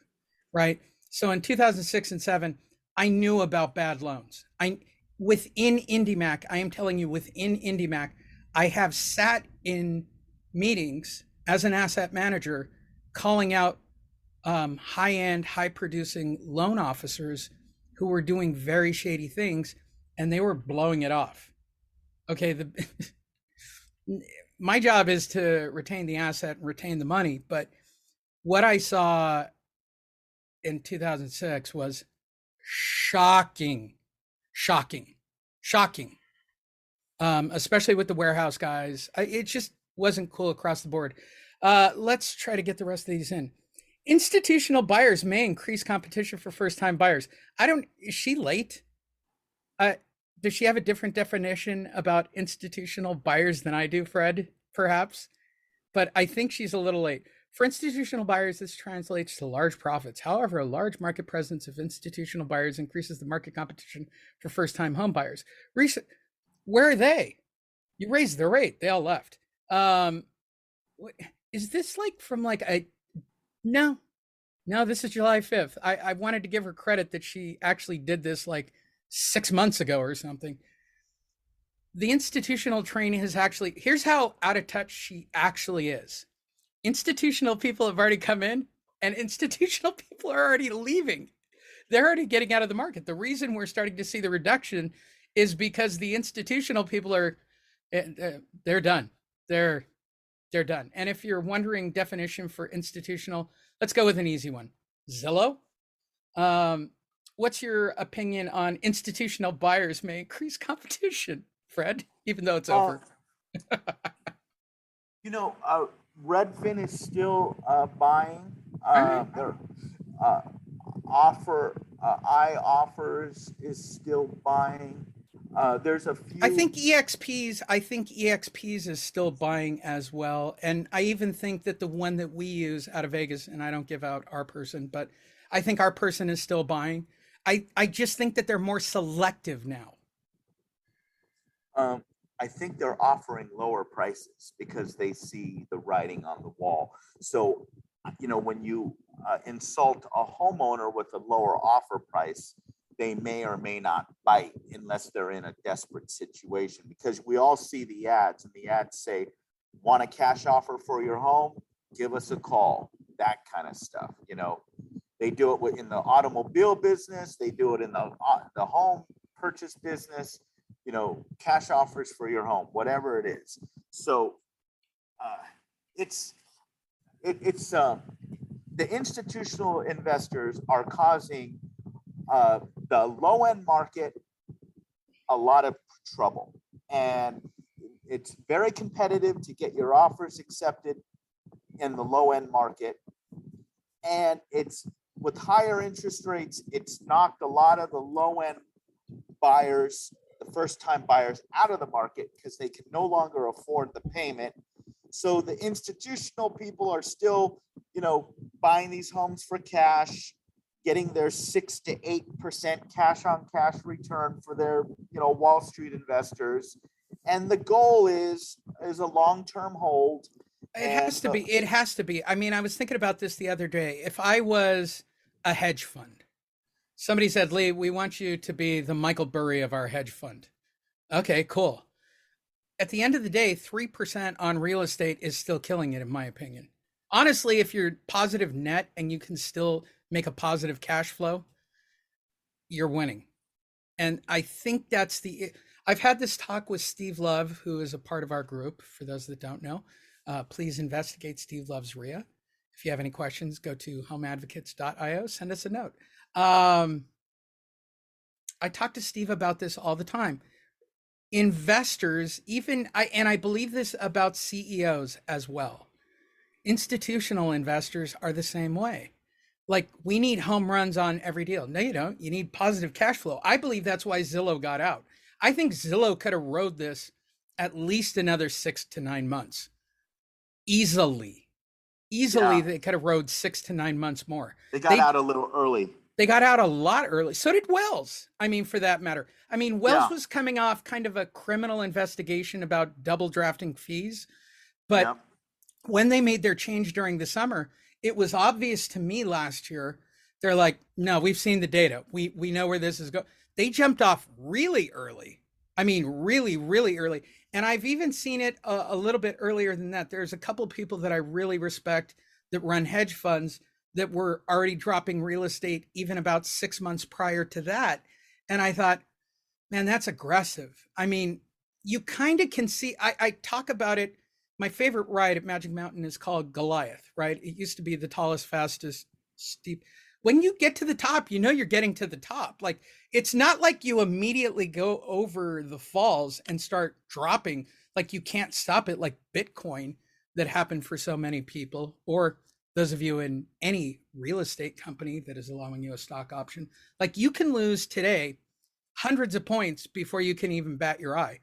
right? So in 2006 and 7, I knew about bad loans. I within IndyMac, I am telling you, within IndyMac, I have sat in meetings as an asset manager calling out high end, high producing loan officers who were doing very shady things, and they were blowing it off. Okay, my job is to retain the asset and retain the money, but what I saw in 2006 was shocking, shocking, shocking. Especially with the warehouse guys. It just wasn't cool across the board. Let's try to get the rest of these in. Institutional buyers may increase competition for first-time buyers. I don't. Is she late? Uh, does she have a different definition about institutional buyers than I do, Fred? Perhaps, but I think she's a little late. For institutional buyers, this translates to large profits. However, a large market presence of institutional buyers increases the market competition for first-time home buyers. Where are they? You raised the rate. They all left. Is this like from like a no? No, this is July 5th. I wanted to give her credit that she actually did this like 6 months ago or something. The institutional training has actually, here's how out of touch she actually is. Institutional people have already come in, and institutional people are already leaving. They're already getting out of the market. The reason we're starting to see the reduction is because the institutional people are they're done. They're done. And if you're wondering definition for institutional, let's go with an easy one. Zillow. What's your opinion on institutional buyers may increase competition, Fred, even though it's over? You know, Redfin is still buying. Right. Their offers is still buying. There's a few. I think EXPs is still buying as well. And I even think that the one that we use out of Vegas, and I don't give out our person, but I think our person is still buying. I just think that they're more selective now. Um, I think they're offering lower prices because they see the writing on the wall. So, you know, when you insult a homeowner with a lower offer price, they may or may not bite unless they're in a desperate situation. Because we all see the ads, and the ads say, "Want a cash offer for your home? Give us a call." That kind of stuff. You know, they do it in the automobile business. They do it in the home purchase business. You know, cash offers for your home, whatever it is. So uh, it's the institutional investors are causing the low end market a lot of trouble, and it's very competitive to get your offers accepted in the low end market. And it's with higher interest rates, it's knocked a lot of the low end buyers, the first time buyers, out of the market because they can no longer afford the payment. So the institutional people are still, you know, buying these homes for cash, getting their 6 to 8% cash on cash return for their, you know, Wall Street investors. And the goal is a long-term hold. It has to be. It has to be. I mean, I was thinking about this the other day. If I was a hedge fund, somebody said, Lee, we want you to be the Michael Burry of our hedge fund. Okay, cool. At the end of the day, 3% on real estate is still killing it, in my opinion. Honestly, if you're positive net and you can still make a positive cash flow, you're winning. And I think that's I've had this talk with Steve Love, who is a part of our group. For those that don't know, please investigate Steve Love's RIA. If you have any questions, go to homeadvocates.io, send us a note. I talk to Steve about this all the time. Investors, and I believe this about CEOs as well. Institutional investors are the same way. Like, we need home runs on every deal. No, you don't. You need positive cash flow. I believe that's why Zillow got out. I think Zillow could have rode this at least another 6 to 9 months. Easily. Yeah. They could have rode 6 to 9 months more. They got out a little early. They got out a lot early. So did Wells. I mean, for that matter. I mean, Wells Yeah, was coming off kind of a criminal investigation about double drafting fees. But yeah, when they made their change during the summer, it was obvious to me last year. They're like, no, we've seen the data. We know where this is going. They jumped off really early. I mean, really, really early. And I've even seen it a little bit earlier than that. There's a couple of people that I really respect that run hedge funds that were already dropping real estate even about 6 months prior to that. And I thought, man, that's aggressive. I mean, you kind of can see, I talk about it. My favorite ride at Magic Mountain is called Goliath, right? It used to be the tallest, fastest, steep. When you get to the top, you know you're getting to the top. Like, it's not like you immediately go over the falls and start dropping, like you can't stop it, like Bitcoin that happened for so many people, or those of you in any real estate company that is allowing you a stock option. Like, you can lose today hundreds of points before you can even bat your eye.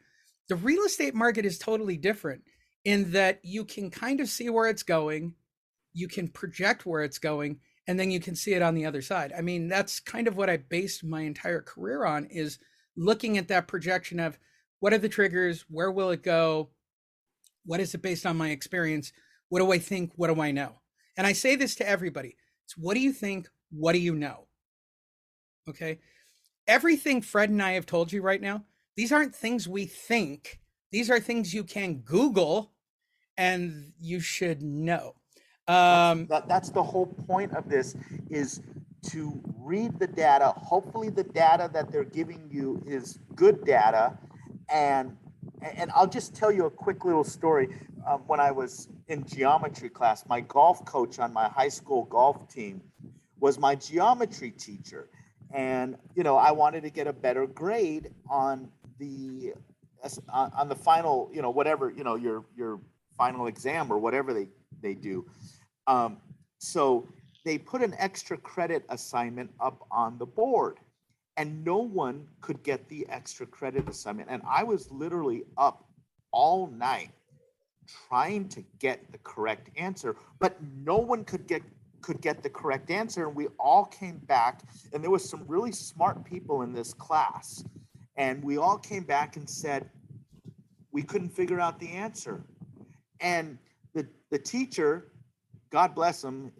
The real estate market is totally different in that you can kind of see where it's going, you can project where it's going, and then you can see it on the other side. I mean, that's kind of what I based my entire career on, is looking at that projection of what are the triggers, where will it go, what is it based on my experience, what do I think, what do I know? And I say this to everybody. It's what do you think, what do you know? Okay? Everything Fred and I have told you right now, these aren't things we think. These are things you can Google and you should know. that's the whole point of this, is to read the data. Hopefully the data that they're giving you is good data. And I'll just tell you a quick little story. When I was in geometry class, my golf coach on my high school golf team was my geometry teacher. And, I wanted to get a better grade on the final, whatever, your final exam or whatever they do. So they put an extra credit assignment up on the board, and no one could get the extra credit assignment. And I was literally up all night trying to get the correct answer, but no one could get the correct answer. And we all came back, and there was some really smart people in this class, and we all came back and said we couldn't figure out the answer. And the teacher, God bless him,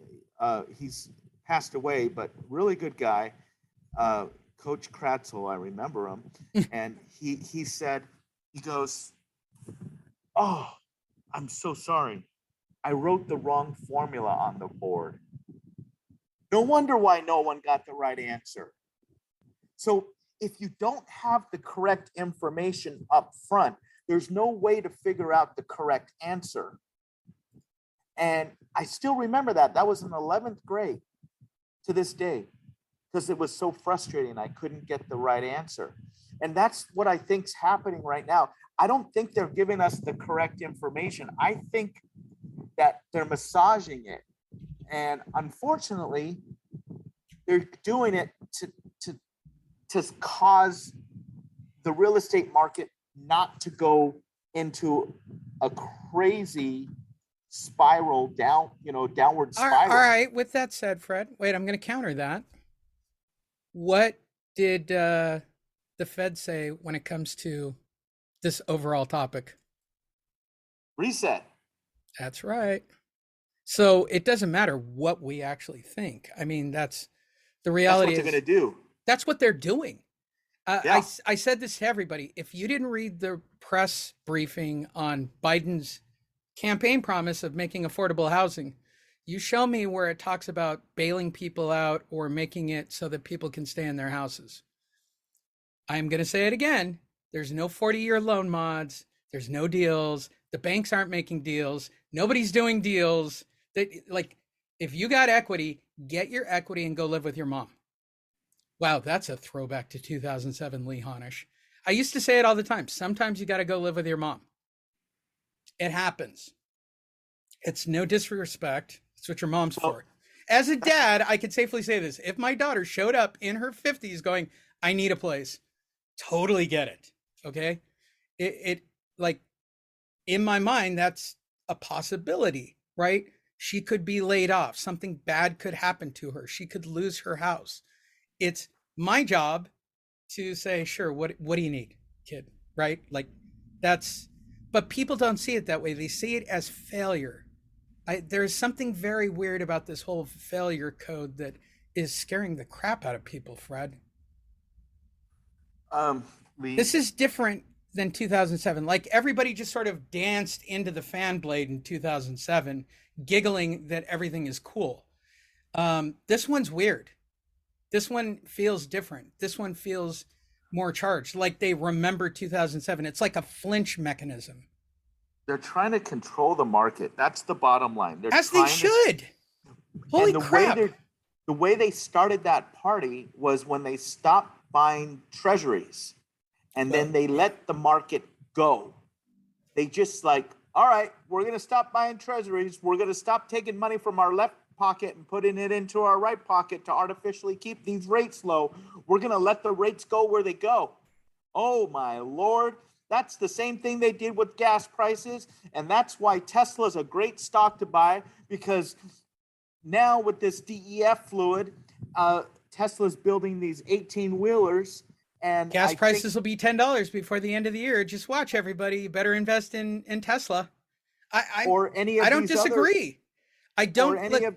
he's passed away, but really good guy, Coach Kratzel, I remember him. And he said, he goes, "Oh, I'm so sorry. I wrote the wrong formula on the board. No wonder why no one got the right answer." So if you don't have the correct information up front, there's no way to figure out the correct answer. And I still remember that. That was in 11th grade to this day, because it was so frustrating. I couldn't get the right answer. And that's what I think's happening right now. I don't think they're giving us the correct information. I think that they're massaging it. And unfortunately, they're doing it to cause the real estate market not to go into a crazy spiral downward spiral. All right. With that said, Fred, wait, I'm going to counter that. What did the Fed say when it comes to this overall topic? Reset. That's right. So it doesn't matter what we actually think. I mean, that's the That's reality. what they're going to do. That's what they're doing. Yeah. I said this to everybody. If you didn't read the press briefing on Biden's campaign promise of making affordable housing, you show me where it talks about bailing people out or making it so that people can stay in their houses. I'm going to say it again. There's no 40-year loan mods. There's no deals. The banks aren't making deals. Nobody's doing deals. Like, if you got equity, get your equity and go live with your mom. Wow, that's a throwback to 2007 Lee Honish. I used to say it all the time. Sometimes you got to go live with your mom. It happens. It's no disrespect. It's what your mom's for. As a dad, I could safely say this. If my daughter showed up in her 50s going, I need a place, totally get it. Okay? It like, in my mind, that's a possibility, right? She could be laid off. Something bad could happen to her. She could lose her house. It's my job to say, sure, what do you need, kid? Right? Like that's, but people don't see it that way. They see it as failure. There's something very weird about this whole failure code that is scaring the crap out of people, Fred. Um, This Lee, is different than 2007. Like everybody just sort of danced into the fan blade in 2007, giggling that everything is cool. This one's weird. This one feels different. This one feels more charged, like they remember 2007. It's like a flinch mechanism, they're trying to control the market. That's the bottom line. They're as they trying to, should. Holy and crap. the way they started that party was when they stopped buying treasuries, and Well, then they let the market go. They just like, all right, we're going to stop buying treasuries. We're going to stop taking money from our left pocket and putting it into our right pocket to artificially keep these rates low. We're going to let the rates go where they go. Oh my Lord. That's the same thing they did with gas prices. And that's why Tesla's a great stock to buy, because now with this DEF fluid, Tesla's building these 18 wheelers. And gas I think, prices will be $10 before the end of the year. Just watch, everybody. You better invest in Tesla. I I, or any I of don't these other, disagree. I or don't any look. of,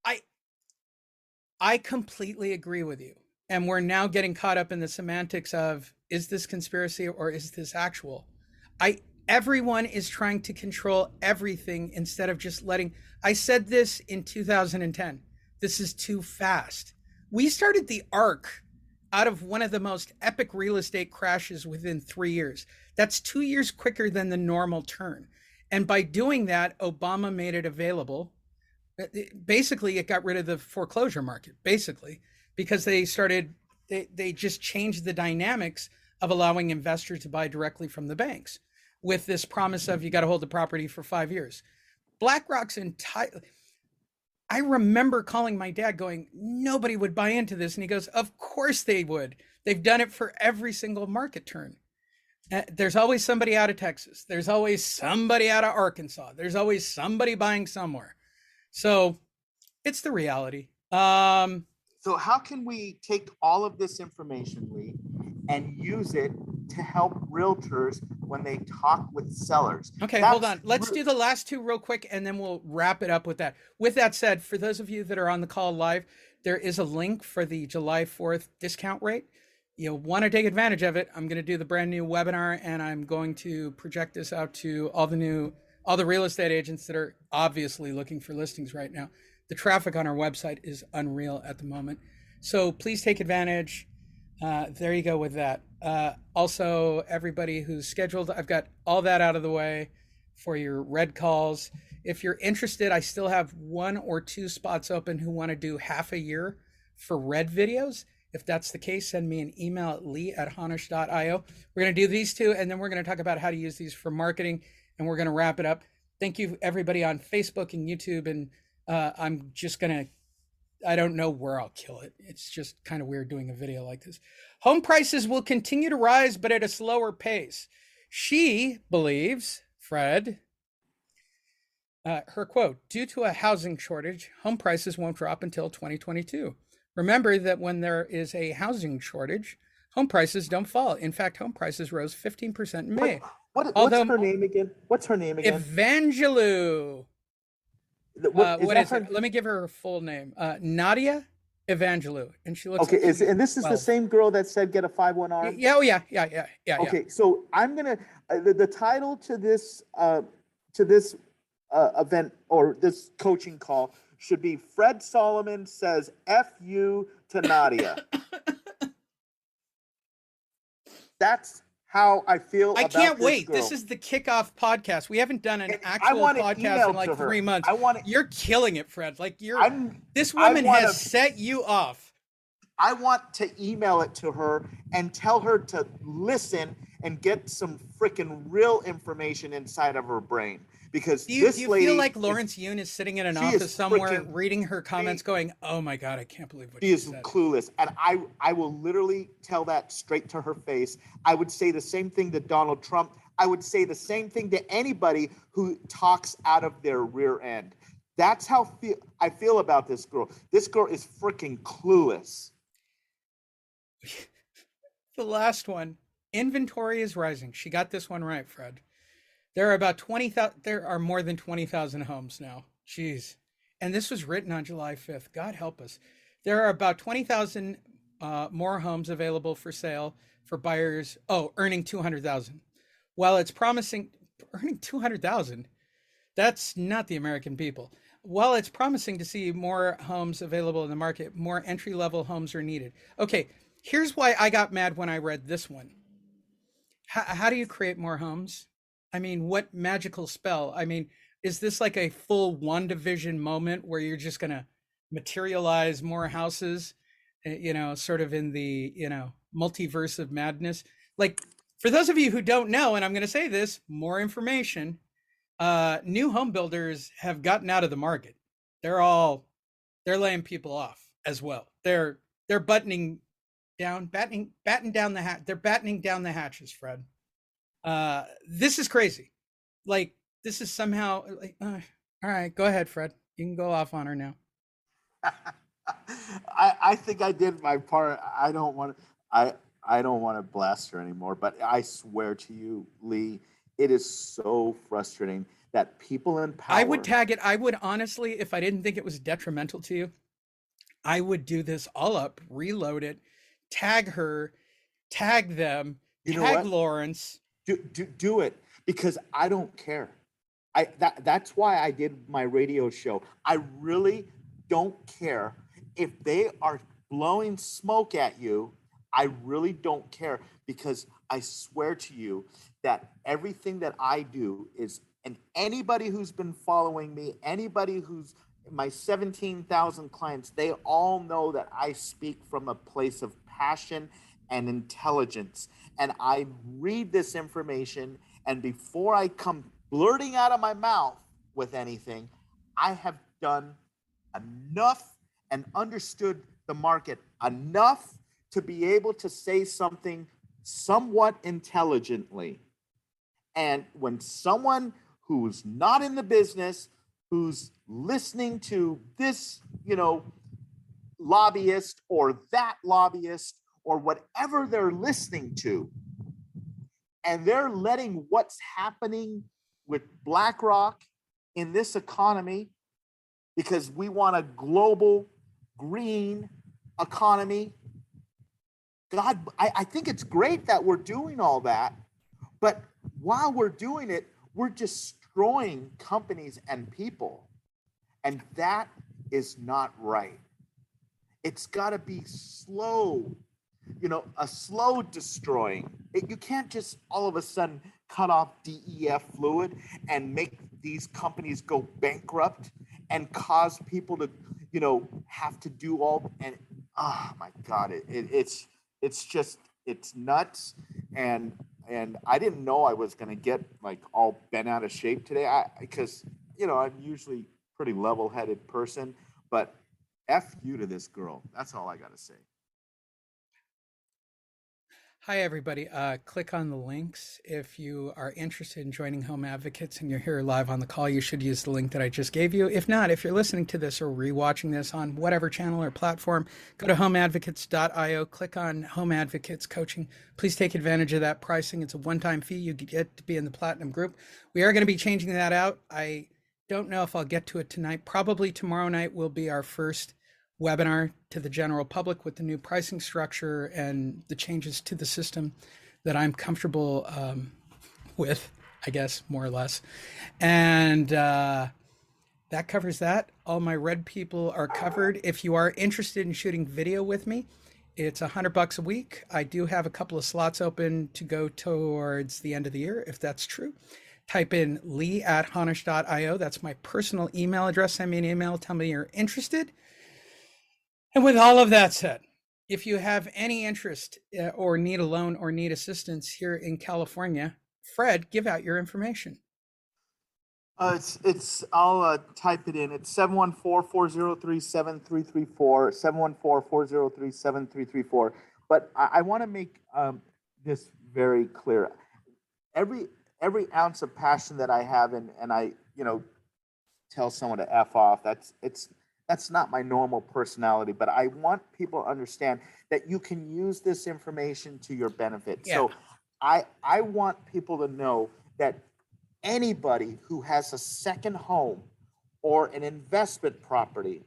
I I completely agree with you. And we're now getting caught up in the semantics of, is this conspiracy or is this actual? I Everyone is trying to control everything instead of just letting. I said this in 2010. This is too fast. We started the arc out of one of the most epic real estate crashes within 3 years. That's 2 years quicker than the normal turn. And by doing that, Obama made it available. Basically, it got rid of the foreclosure market, basically, because they just changed the dynamics of allowing investors to buy directly from the banks with this promise of you got to hold the property for 5 years. BlackRock's entire. I remember calling my dad going, nobody would buy into this. And he goes, of course they would. They've done it for every single market turn. There's always somebody out of Texas. There's always somebody out of Arkansas. There's always somebody buying somewhere. So it's the reality. so how can we take all of this information, Lee, and use it to help realtors when they talk with sellers? Okay, hold That's on. Let's do the last two real quick and then we'll wrap it up with that. With that said, for those of you that are on the call live, there is a link for the July 4th discount rate. You'll want to take advantage of it. I'm going to do the brand new webinar and I'm going to project this out to all the real estate agents that are obviously looking for listings right now. The traffic on our website is unreal at the moment. So please take advantage. There you go with that. Also, everybody who's scheduled, I've got all that out of the way for your red calls. If you're interested, I still have 1 or 2 spots open who want to do half a year for red videos. If that's the case, send me an email at lee@honish.io. We're going to do these two, and then we're going to talk about how to use these for marketing, and we're going to wrap it up. Thank you, everybody on Facebook and YouTube, and I'm just going to, I don't know where I'll kill it. It's just kind of weird doing a video like this. Home prices will continue to rise, but at a slower pace. She believes, Fred, her quote, due to a housing shortage, home prices won't drop until 2022. Remember that when there is a housing shortage, home prices don't fall. In fact, home prices rose 15% in May. what's Although her name again? What's her name again? Evangelou. What is her? it? Let me give her full name. Nadia Evangelou. And she looks Okay, like and this is the same girl that said get a 5-1 arm? Yeah, oh yeah. Okay, so I'm gonna the title to this event or this coaching call should be Fred Solomon says F you to Nadia. That's how I feel. I can't wait. Girl. This is the kickoff podcast. We haven't done an And actual podcast in like 3 months. You're killing it, Fred. Like this woman has set you off. I want to email it to her and tell her to listen and get some freaking real information inside of her brain. Because do you feel like Lawrence Yun is sitting in an office somewhere reading her comments going, oh my God, I can't believe what she is said. Clueless. And I will literally tell that straight to her face. I would say the same thing to Donald Trump. I would say the same thing to anybody who talks out of their rear end. That's how I feel about this girl. This girl is freaking clueless. The last one, inventory is rising. She got this one right, Fred. There are about 20,000, there are more than 20,000 homes now. Jeez. And this was written on July 5th. God help us. There are about 20,000 more homes available for sale for buyers. Oh, earning 200,000. While it's promising, earning 200,000, that's not the American people. While it's promising to see more homes available in the market, more entry level homes are needed. Okay, here's why I got mad when I read this one. How do you create more homes? I mean, what magical spell? I mean, is this like a full WandaVision moment where you're just going to materialize more houses, sort of in the, multiverse of madness? Like, for those of you who don't know, and I'm going to say this, more information, new home builders have gotten out of the market. They're laying people off as well. They're buttoning down, batten down the hat. They're battening down the hatches, Fred. This is crazy. Like, this is somehow like, all right, go ahead, Fred. You can go off on her now. I think I did my part. I don't want to blast her anymore, but I swear to you, Lee, it is so frustrating that people in power. I would tag it. I would honestly, if I didn't think it was detrimental to you, I would do this all up, reload it, tag her, tag them, tag Lawrence. Do it, because I don't care. That's why I did my radio show. I really don't care if they are blowing smoke at you. I really don't care, because I swear to you that everything that I do is, and anybody who's been following me, anybody who's my 17,000 clients, they all know that I speak from a place of passion and intelligence. And I read this information, and before I come blurting out of my mouth with anything, I have done enough and understood the market enough to be able to say something somewhat intelligently. And when someone who's not in the business, who's listening to this, lobbyist or that lobbyist or whatever they're listening to, and they're letting what's happening with BlackRock in this economy, because we want a global green economy. God, I think it's great that we're doing all that, but while we're doing it, we're destroying companies and people. And that is not right. It's got to be slow, a slow destroying. You can't just all of a sudden cut off DEF fluid and make these companies go bankrupt and cause people to, have to do all. And oh my God, it's nuts. And I didn't know I was going to get like all bent out of shape today. Because I'm usually pretty level-headed person, but F you to this girl. That's all I got to say. Hi, everybody. Click on the links. If you are interested in joining Home Advocates and you're here live on the call, you should use the link that I just gave you. If not, if you're listening to this or rewatching this on whatever channel or platform, go to homeadvocates.io, click on Home Advocates Coaching. Please take advantage of that pricing. It's a one-time fee. You get to be in the Platinum group. We are going to be changing that out. I don't know if I'll get to it tonight. Probably tomorrow night will be our first webinar to the general public with the new pricing structure and the changes to the system that I'm comfortable with, I guess, more or less. And that covers that. All my red people are covered. If you are interested in shooting video with me, it's $100 a week. I do have a couple of slots open to go towards the end of the year, if that's true. Type in lee@honish.io. That's my personal email address. Send me an email. Tell me you're interested. And with all of that said, if you have any interest or need a loan or need assistance here in California, Fred, give out your information. I'll type it in. It's 714-403-7334, 714-403-7334. But I want to make this very clear. Every ounce of passion that I have, and I, tell someone to F off, that's That's not my normal personality, but I want people to understand that you can use this information to your benefit. Yeah. So I want people to know that anybody who has a second home or an investment property,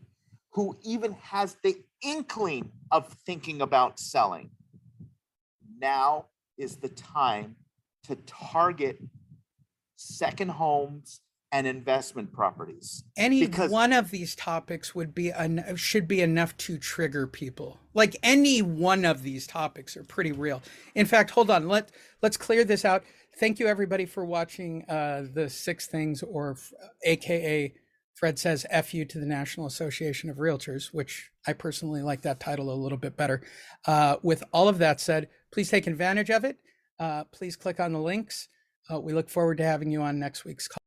who even has the inkling of thinking about selling, now is the time to target second homes and investment properties. Any Because one of these topics should be enough to trigger people. Like any one of these topics are pretty real. In fact, hold on, let's clear this out. Thank you everybody for watching the 6 things, or AKA Fred says F you to the National Association of Realtors, which I personally like that title a little bit better. With all of that said, please take advantage of it. Please click on the links. We look forward to having you on next week's call.